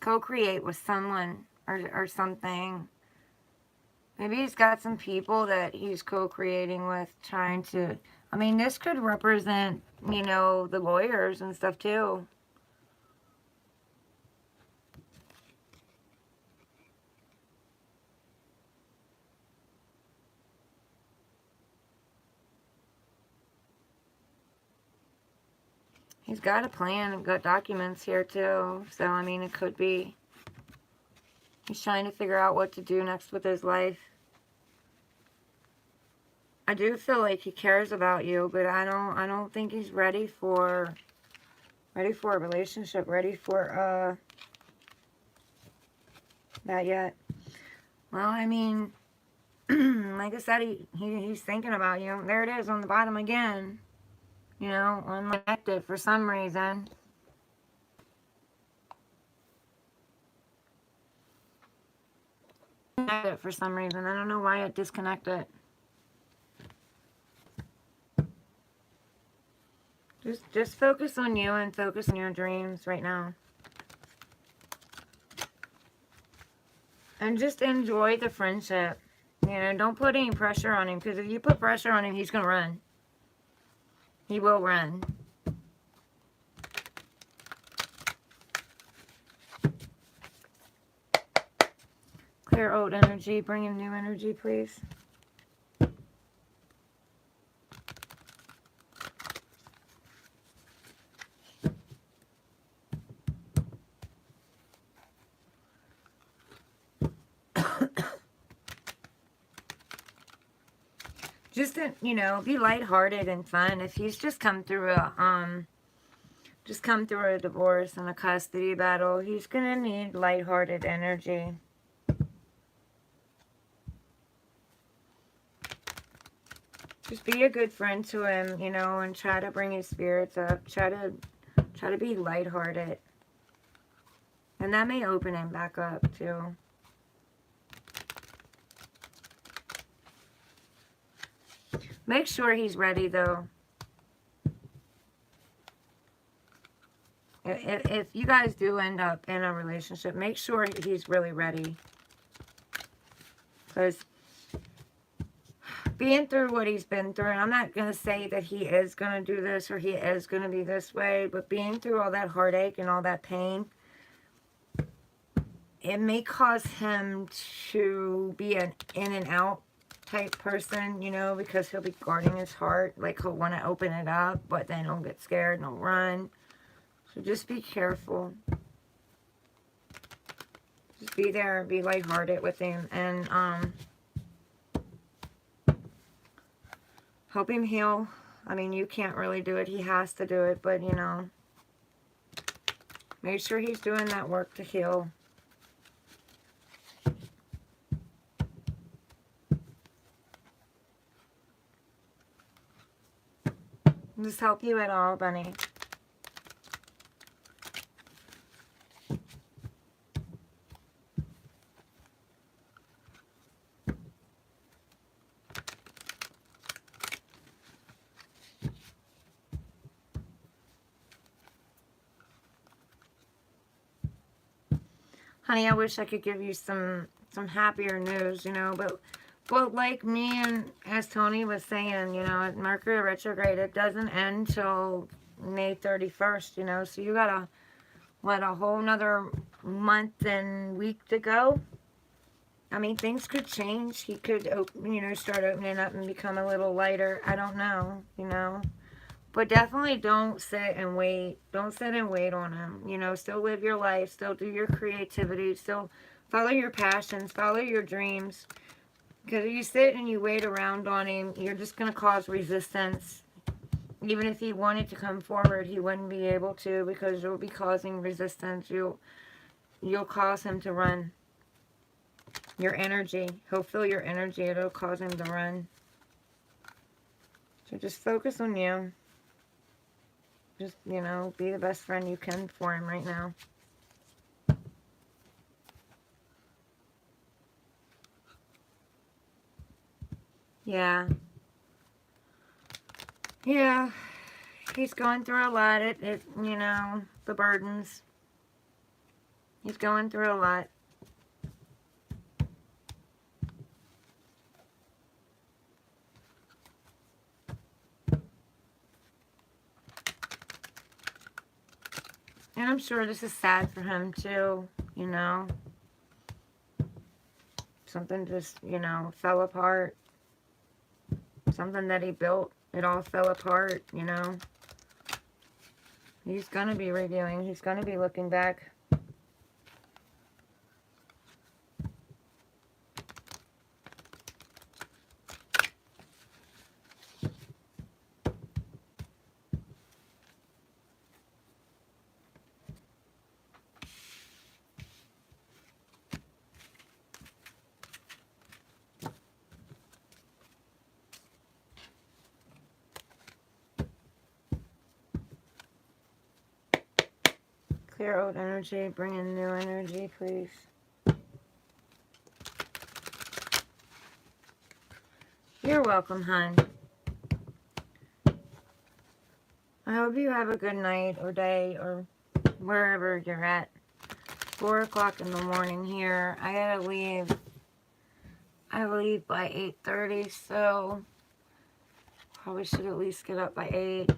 co-create with someone or something. Maybe he's got some people that he's co-creating with, trying to... I mean, this could represent, you know, the lawyers and stuff too. He's got a plan and got documents here too. So, I mean, it could be he's trying to figure out what to do next with his life. I do feel like he cares about you, but I don't think he's ready for a relationship, ready for that yet. Well, I mean, like I said, he's thinking about you. There it is on the bottom again. You know, unconnected for some reason. For some reason. I don't know why it disconnected. Just focus on you and focus on your dreams right now. And just enjoy the friendship. You know, don't put any pressure on him, because if you put pressure on him, he's going to run. He will run. Clear old energy. Bring in new energy, please. Just, you know, be lighthearted and fun. If he's just come through a divorce and a custody battle, he's gonna need lighthearted energy. Just be a good friend to him, you know, and try to bring his spirits up. Try to be lighthearted. And that may open him back up too. Make sure he's ready though. If you guys do end up in a relationship, make sure he's really ready. Because being through what he's been through, and I'm not going to say that he is going to do this or he is going to be this way, but being through all that heartache and all that pain, it may cause him to be an in and out type person, you know, because he'll be guarding his heart. Like, he'll want to open it up, but then he'll get scared and he'll run. So just be careful. Just be there, be lighthearted with him, and help him heal. I mean, you can't really do it. He has to do it, but, you know, make sure he's doing that work to heal. Does this help you at all, Bunny? Honey, I wish I could give you some happier news, you know, but like me and as Tony was saying, you know, Mercury retrograde, it doesn't end till May 31st, you know, so you got a whole nother month and week to go. I mean, things could change. He could, you know, start opening up and become a little lighter. I don't know, you know. But definitely don't sit and wait. Don't sit and wait on him. You know, still live your life. Still do your creativity. Still follow your passions. Follow your dreams. Because if you sit and you wait around on him, you're just going to cause resistance. Even if he wanted to come forward, he wouldn't be able to because you'll be causing resistance. You'll cause him to run. Your energy. He'll feel your energy. It'll cause him to run. So just focus on you. Just, you know, be the best friend you can for him right now. Yeah. Yeah. He's going through a lot. You know, the burdens. He's going through a lot. And I'm sure this is sad for him too, you know. Something just, you know, fell apart. Something that he built, it all fell apart, you know. He's going to be reviewing. He's going to be looking back. Clear old energy, bring in new energy, please. You're welcome, hon. I hope you have a good night or day or wherever you're at. 4 o'clock in the morning here. I gotta leave. I leave by 8:30, so probably should at least get up by 8.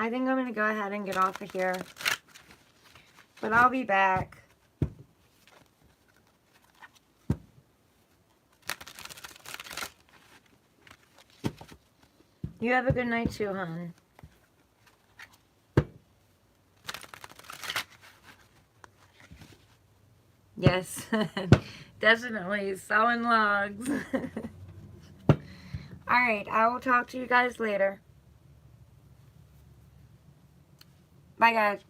I think I'm going to go ahead and get off of here. But I'll be back. You have a good night too, hon. Yes, definitely sewing logs. Alright, I will talk to you guys later. Bye, guys.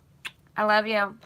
I love you.